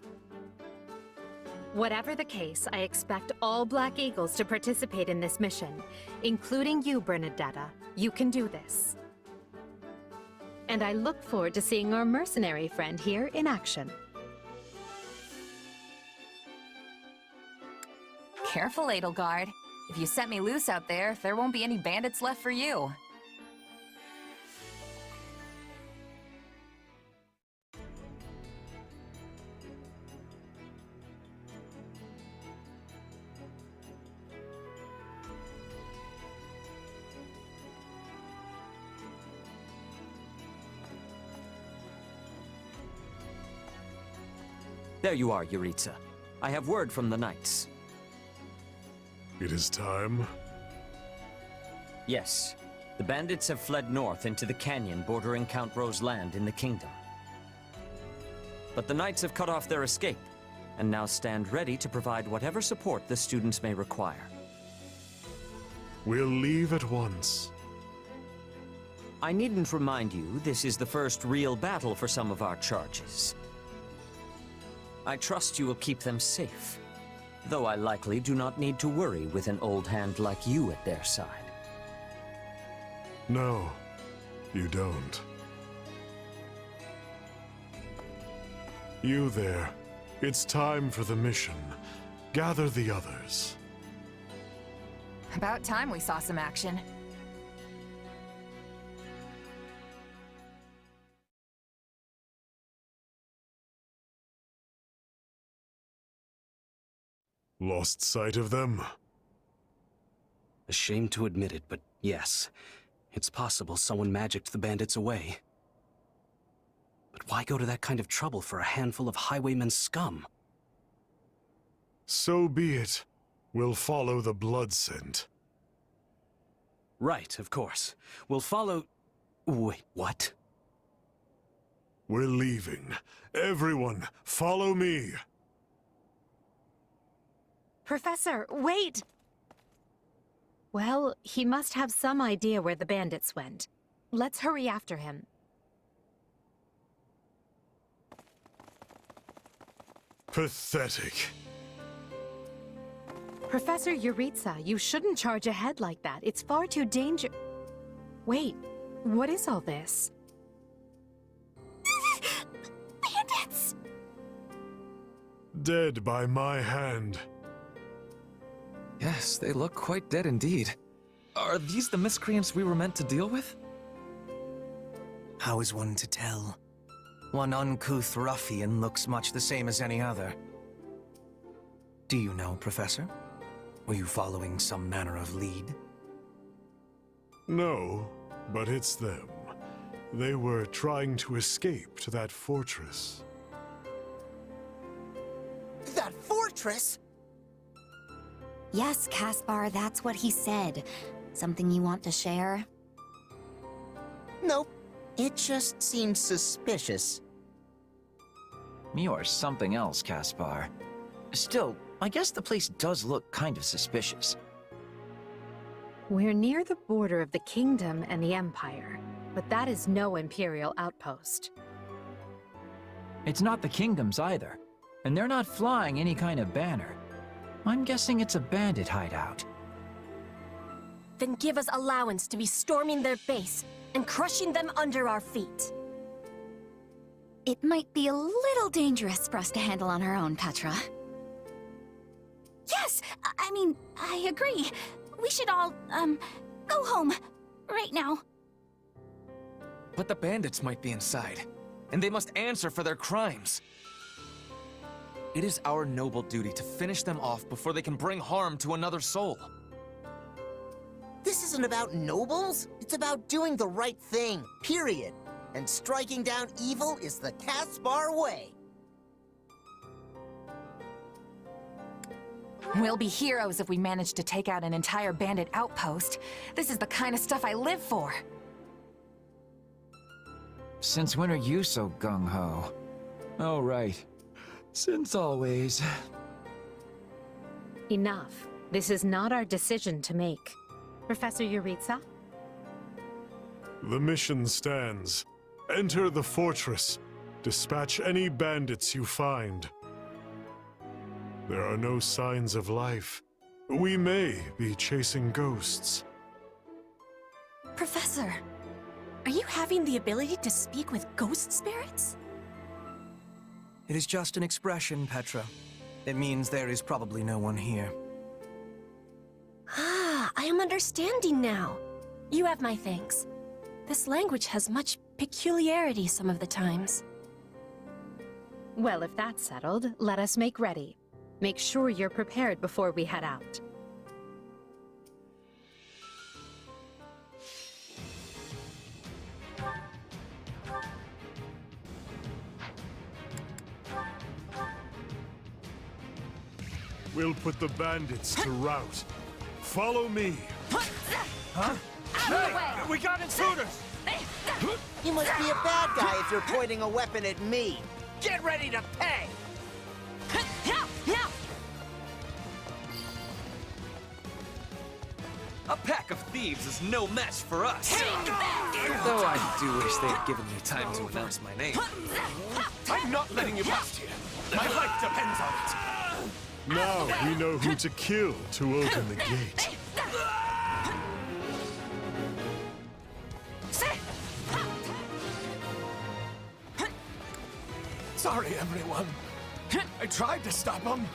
Whatever the case, I expect all Black Eagles to participate in this mission, including you, Bernadetta. You can do this. And I look forward to seeing our mercenary friend here in action. Careful, Edelgard. If you set me loose out there won't be any bandits left for you. There you are, Yuritsa. I have word from the knights. It is time. Yes. The bandits have fled north into the canyon bordering Count Ro's land in the kingdom. But the knights have cut off their escape, and now stand ready to provide whatever support the students may require. We'll leave at once. I needn't remind you, this is the first real battle for some of our charges. I trust you will keep them safe, though I likely do not need to worry with an old hand like you at their side. No, you don't. You there. It's time for the mission. Gather the others. About time we saw some action. Lost sight of them? Ashamed to admit it, but yes. It's possible someone magicked the bandits away. But why go to that kind of trouble for a handful of highwaymen scum? So be it. We'll follow the blood scent. Right, of course. We'll follow... Wait, what? We're leaving. Everyone, follow me! Professor, wait! Well, he must have some idea where the bandits went. Let's hurry after him. Pathetic. Professor Yuritsa, you shouldn't charge ahead like that. It's far too Wait, what is all this? Bandits! Dead by my hand. Yes, they look quite dead indeed. Are these the miscreants we were meant to deal with? How is one to tell? One uncouth ruffian looks much the same as any other. Do you know, Professor? Were you following some manner of lead? No, but it's them. They were trying to escape to that fortress. That fortress? Yes, Caspar, that's what he said. Something you want to share? Nope. It just seems suspicious. You're something else, Caspar. Still, I guess the place does look kind of suspicious. We're near the border of the kingdom and the Empire, but that is no Imperial outpost. It's not the kingdom's either, and they're not flying any kind of banner. I'm guessing it's a bandit hideout. Then give us allowance to be storming their base and crushing them under our feet. It might be a little dangerous for us to handle on our own, Petra. Yes! I mean, I agree. We should all, go home. Right now. But the bandits might be inside, and they must answer for their crimes. It is our noble duty to finish them off before they can bring harm to another soul. This isn't about nobles. It's about doing the right thing, period. And striking down evil is the Caspar way. We'll be heroes if we manage to take out an entire bandit outpost. This is the kind of stuff I live for. Since when are you so gung-ho? Oh, right. Since always. Enough. This is not our decision to make. Professor Yuritsa? The mission stands. Enter the fortress. Dispatch any bandits you find. There are no signs of life. We may be chasing ghosts. Professor, are you having the ability to speak with ghost spirits? It is just an expression, Petra. It means there is probably no one here. Ah, I am understanding now. You have my thanks. This language has much peculiarity some of the times. Well, if that's settled, let us make ready. Make sure you're prepared before we head out. We'll put the bandits to rout. Follow me. Huh? Hey, we got intruders! You must be a bad guy if you're pointing a weapon at me. Get ready to pay! A pack of thieves is no match for us. Though I do wish they'd given me time to announce my name. I'm not letting you past here. My life depends on it. Now we know who to kill to open the gate. Sorry, everyone. I tried to stop them.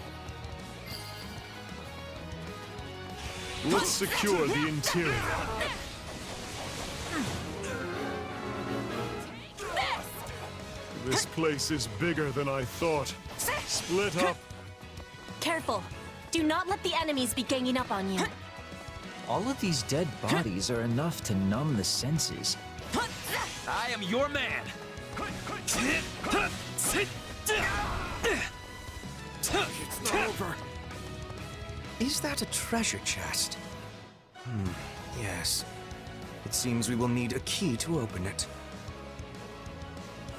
Let's secure the interior. This place is bigger than I thought. Split up. Careful. Do not let the enemies be ganging up on you. All of these dead bodies are enough to numb the senses. I am your man. It's not over. Is that a treasure chest? Yes. It seems we will need a key to open it.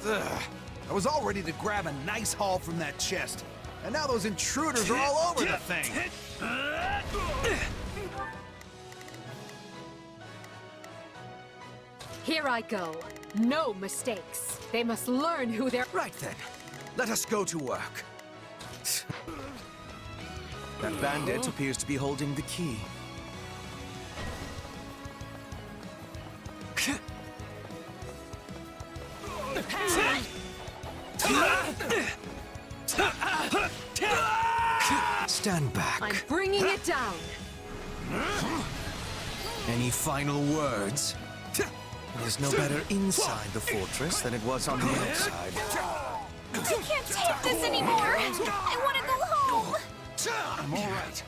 Ugh. I was all ready to grab a nice haul from that chest. And now those intruders are all over the thing. Here I go. No mistakes. They must learn who they're— Right then. Let us go to work. That bandit appears to be holding the key. Stand back. I'm bringing it down. Any final words? It is no better inside the fortress than it was on the outside. I can't take this anymore! I want to go home! I'm all right.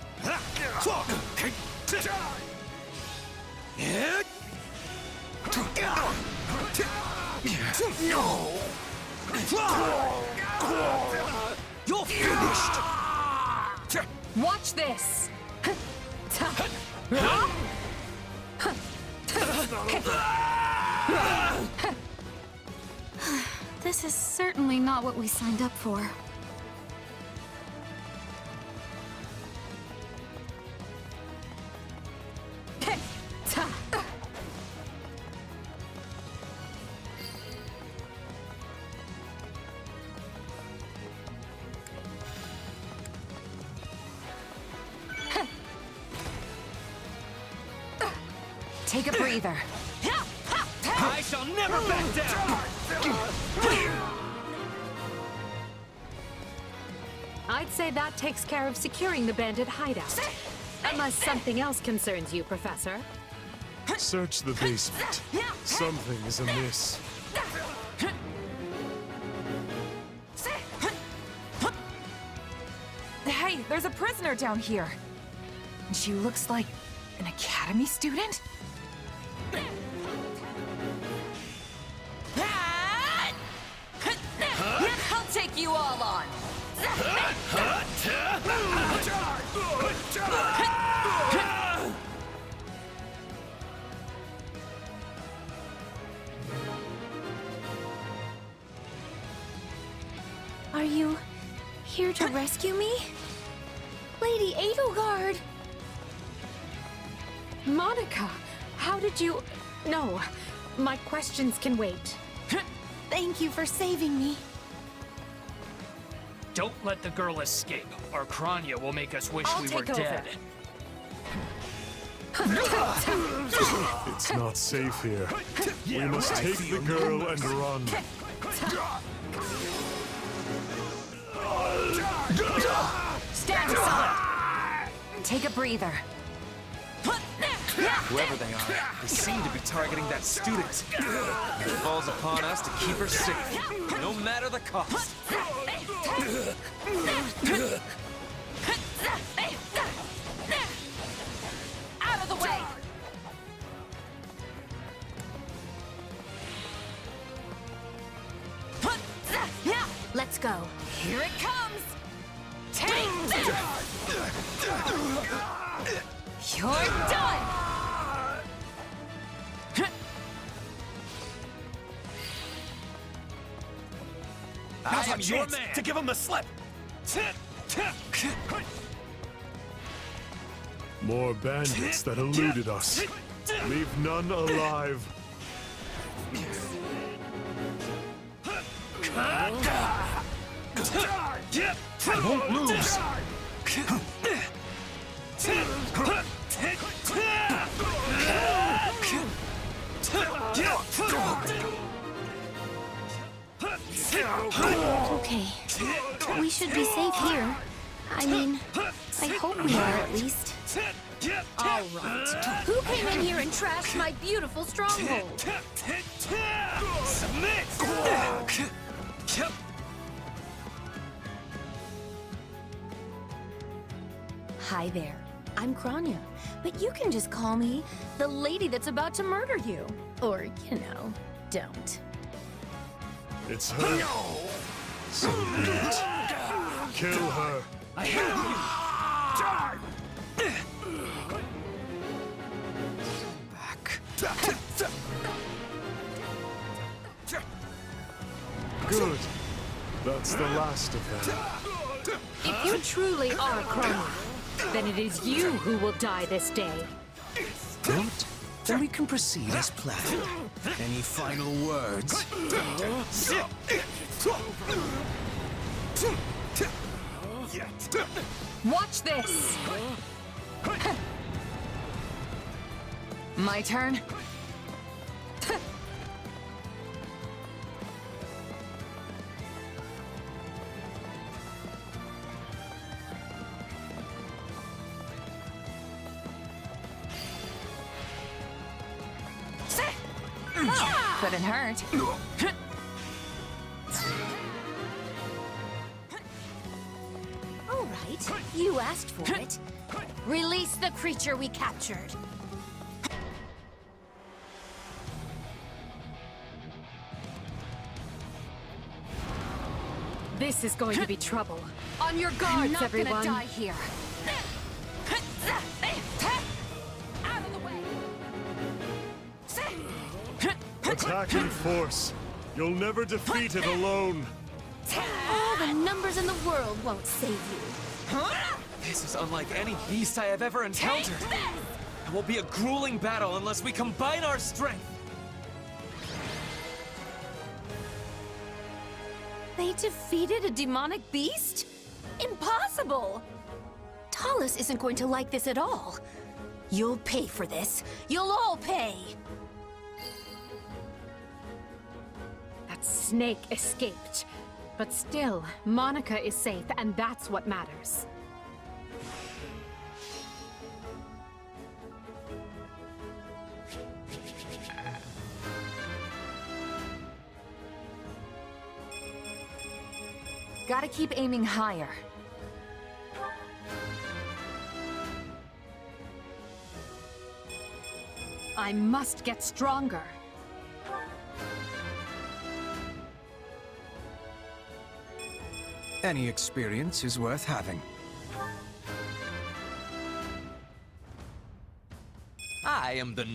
You're finished! Watch this! This is certainly not what we signed up for. Take a breather. I shall never back down! I'd say that takes care of securing the bandit hideout. Unless something else concerns you, Professor. Search the basement. Something is amiss. Hey, there's a prisoner down here. And she looks like an academy student? I'll take you all on. Are you here to rescue me? Lady Edelgard! Monica, how did you... No, my questions can wait. Thank you for saving me. Don't let the girl escape, or Kranya will make us wish I'll we were take over. dead. It's not safe here. We must take the girl and run. Stand aside! Take a breather. Whoever they are, they seem to be targeting that student. It falls upon us to keep her safe, no matter the cost. Out of the way! Let's go. Here it comes! You're done! I am your man. To give him the slip! More bandits that eluded us. Leave none alive. I won't lose! Okay. We should be safe here. I mean, I hope we are at least. All right. Who came in here and trashed my beautiful stronghold? Hi there. I'm Kranya, but you can just call me the lady that's about to murder you. Or, you know, don't. It's her. So be it. Kill her. I have you! Back. Good. That's the last of them. If you truly are Kranya, then it is you who will die this day. Don't? Then we can proceed as planned. Any final words? Watch this! My turn? Couldn't hurt. All right, you asked for it. Release the creature we captured. This is going to be trouble. On your I'm guards, not everyone. gonna die here. Out of the way! Attack in force. You'll never defeat it alone. All the numbers in the world won't save you. This is unlike any beast I have ever encountered. It will be a grueling battle unless we combine our strength. They defeated a demonic beast? Impossible! Talus isn't going to like this at all. You'll pay for this. You'll all pay! That snake escaped. But still, Monica is safe, and that's what matters. Gotta keep aiming higher. I must get stronger. Any experience is worth having. I am the...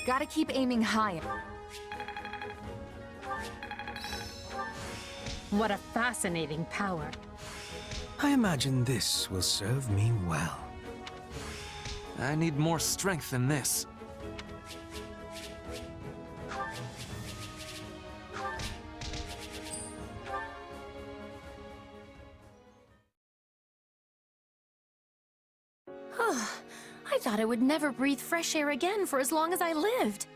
Gotta keep aiming high. What a fascinating power. I imagine this will serve me well. I need more strength than this. I thought I would never breathe fresh air again for as long as I lived.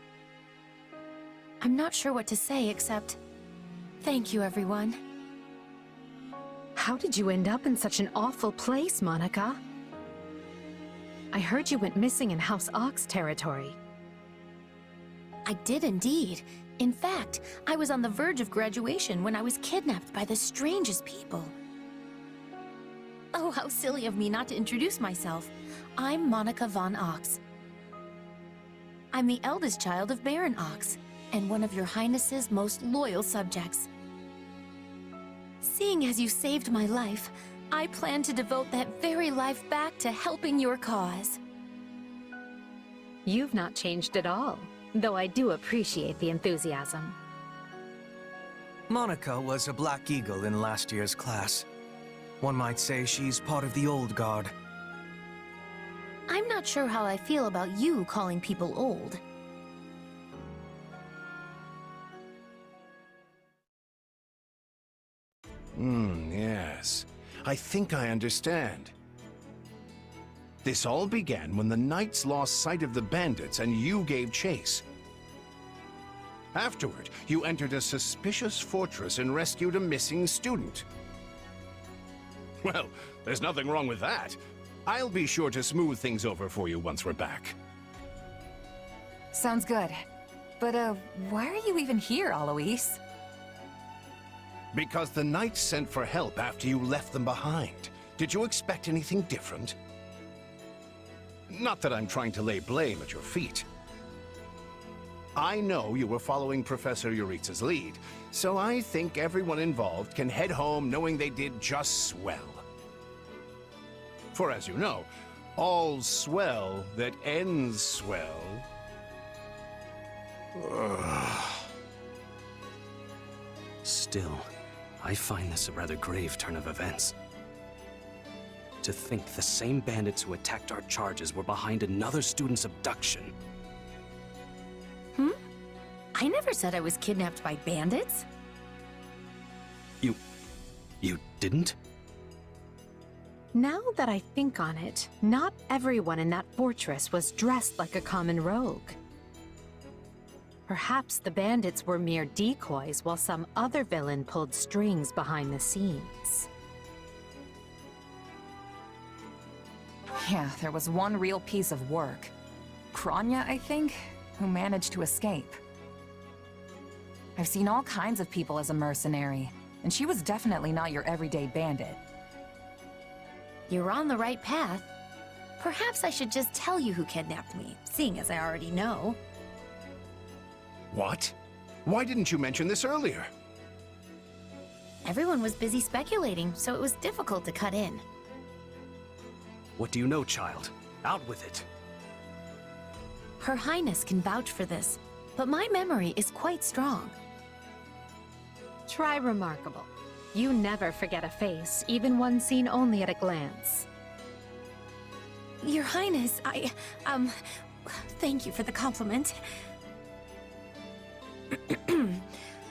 I'm not sure what to say except... thank you, everyone. How did you end up in such an awful place, Monica? I heard you went missing in House Ox territory. I did indeed. In fact, I was on the verge of graduation when I was kidnapped by the strangest people. Oh, how silly of me not to introduce myself. I'm Monica von Ox. I'm the eldest child of Baron Ox, and one of your Highness's most loyal subjects. Seeing as you saved my life, I plan to devote that very life back to helping your cause. You've not changed at all, though I do appreciate the enthusiasm. Monica was a Black Eagle in last year's class. One might say she's part of the old guard. I'm not sure how I feel about you calling people old. Yes. I think I understand. This all began when the knights lost sight of the bandits and you gave chase. Afterward, you entered a suspicious fortress and rescued a missing student. Well, there's nothing wrong with that. I'll be sure to smooth things over for you once we're back. Sounds good. But, why are you even here, Alois? Because the knights sent for help after you left them behind. Did you expect anything different? Not that I'm trying to lay blame at your feet. I know you were following Professor Euritza's lead, so I think everyone involved can head home knowing they did just swell. For as you know, all swell that ends swell... Still, I find this a rather grave turn of events. To think the same bandits who attacked our charges were behind another student's abduction. I never said I was kidnapped by bandits. You didn't? Now that I think on it, not everyone in that fortress was dressed like a common rogue. Perhaps the bandits were mere decoys while some other villain pulled strings behind the scenes. Yeah, there was one real piece of work. Kranya, I think, who managed to escape. I've seen all kinds of people as a mercenary, and she was definitely not your everyday bandit. You're on the right path. Perhaps I should just tell you who kidnapped me, seeing as I already know. What? Why didn't you mention this earlier? Everyone was busy speculating, so it was difficult to cut in. What do you know, child? Out with it. Her Highness can vouch for this, but my memory is quite strong. Try remarkable. You never forget a face, even one seen only at a glance. Your Highness, thank you for the compliment.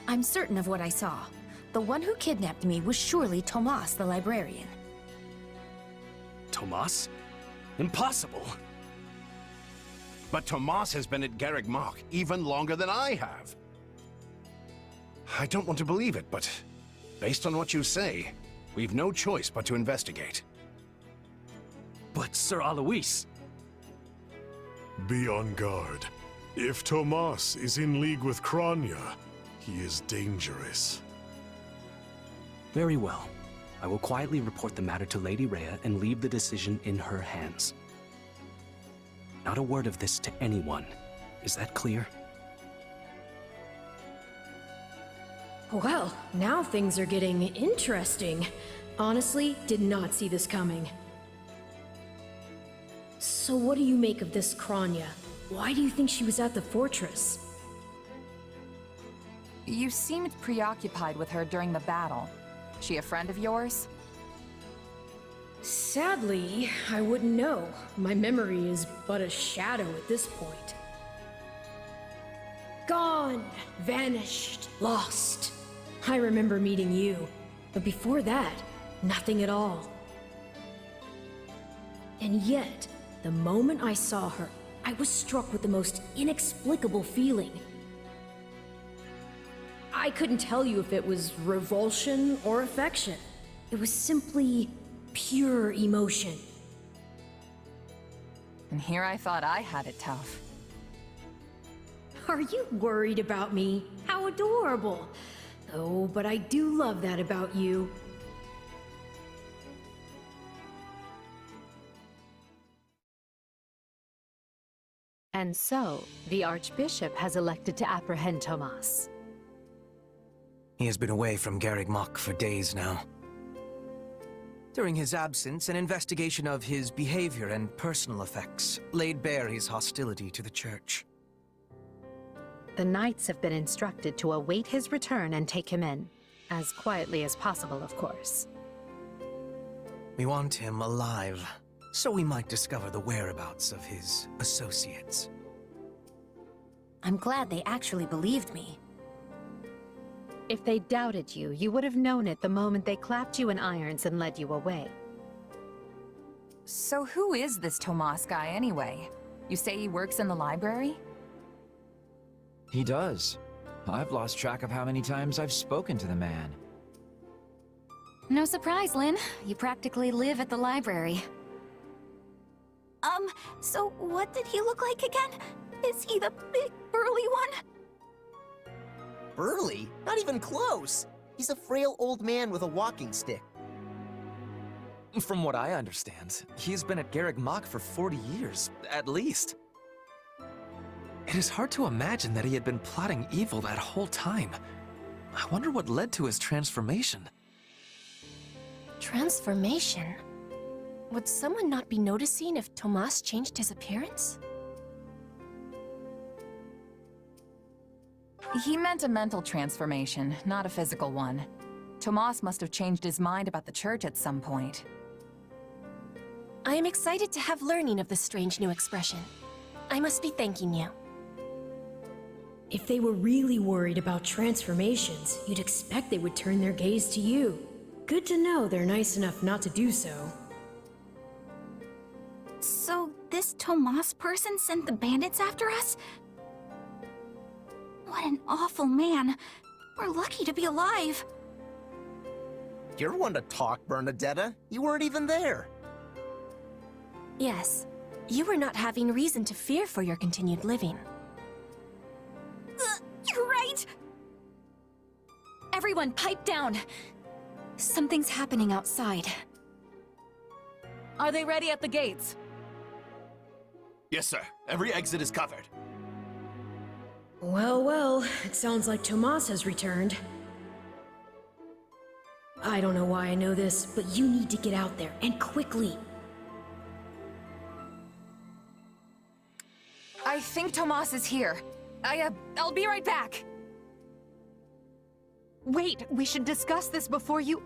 I'm certain of what I saw. The one who kidnapped me was surely Tomas the librarian. Tomas? Impossible! But Tomas has been at Garreg Mach even longer than I have. I don't want to believe it, but based on what you say, we've no choice but to investigate. But Sir Alois... Be on guard. If Tomas is in league with Kranya, he is dangerous. Very well. I will quietly report the matter to Lady Rhea and leave the decision in her hands. Not a word of this to anyone. Is that clear? Well, now things are getting interesting. Honestly, did not see this coming. So what do you make of this Kranya? Why do you think she was at the fortress? You seemed preoccupied with her during the battle. She a friend of yours? Sadly, I wouldn't know. My memory is but a shadow at this point. Gone, vanished, lost. I remember meeting you, but before that, nothing at all. And yet, the moment I saw her, I was struck with the most inexplicable feeling. I couldn't tell you if it was revulsion or affection. It was simply pure emotion. And here I thought I had it tough. Are you worried about me? How adorable! Oh, but I do love that about you. And so, the Archbishop has elected to apprehend Tomas. He has been away from Garreg Mach for days now. During his absence, an investigation of his behavior and personal effects laid bare his hostility to the Church. The Knights have been instructed to await his return and take him in. As quietly as possible, of course. We want him alive, so we might discover the whereabouts of his associates. I'm glad they actually believed me. If they doubted you, you would have known it the moment they clapped you in irons and led you away. So who is this Tomas guy anyway? You say he works in the library? He does. I've lost track of how many times I've spoken to the man. No surprise, Lynn. You practically live at the library. So what did he look like again? Is he the big, burly one? Burly? Not even close! He's a frail old man with a walking stick. From what I understand, he's been at Garreg Mach for 40 years, at least. It is hard to imagine that he had been plotting evil that whole time. I wonder what led to his transformation. Transformation? Would someone not be noticing if Tomas changed his appearance? He meant a mental transformation, not a physical one. Tomas must have changed his mind about the Church at some point. I am excited to have learning of this strange new expression. I must be thanking you. If they were really worried about transformations, you'd expect they would turn their gaze to you. Good to know they're nice enough not to do so. So this Tomas person sent the bandits after us? What an awful man. We're lucky to be alive. You're one to talk, Bernadetta. You weren't even there. Yes, you were not having reason to fear for your continued living. You're right! Everyone, pipe down! Something's happening outside. Are they ready at the gates? Yes, sir. Every exit is covered. Well, well, it sounds like Tomas has returned. I don't know why I know this, but you need to get out there, and quickly. I think Tomas is here. I'll be right back. Wait, we should discuss this before you...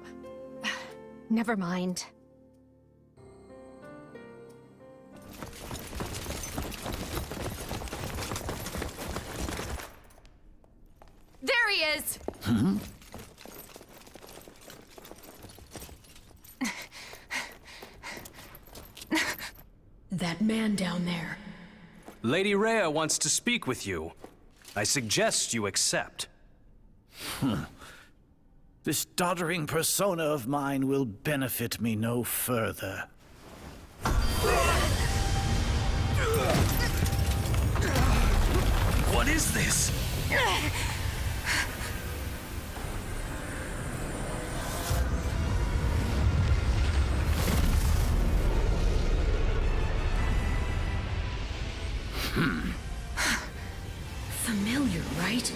Never mind. There he is! That man down there. Lady Rhea wants to speak with you. I suggest you accept. This doddering persona of mine will benefit me no further. What is this? Familiar, right?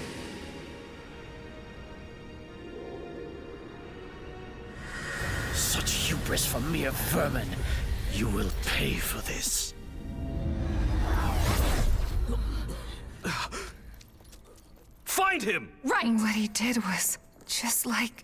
Such hubris from mere vermin. You will pay for this. Find him! Right! What he did was just like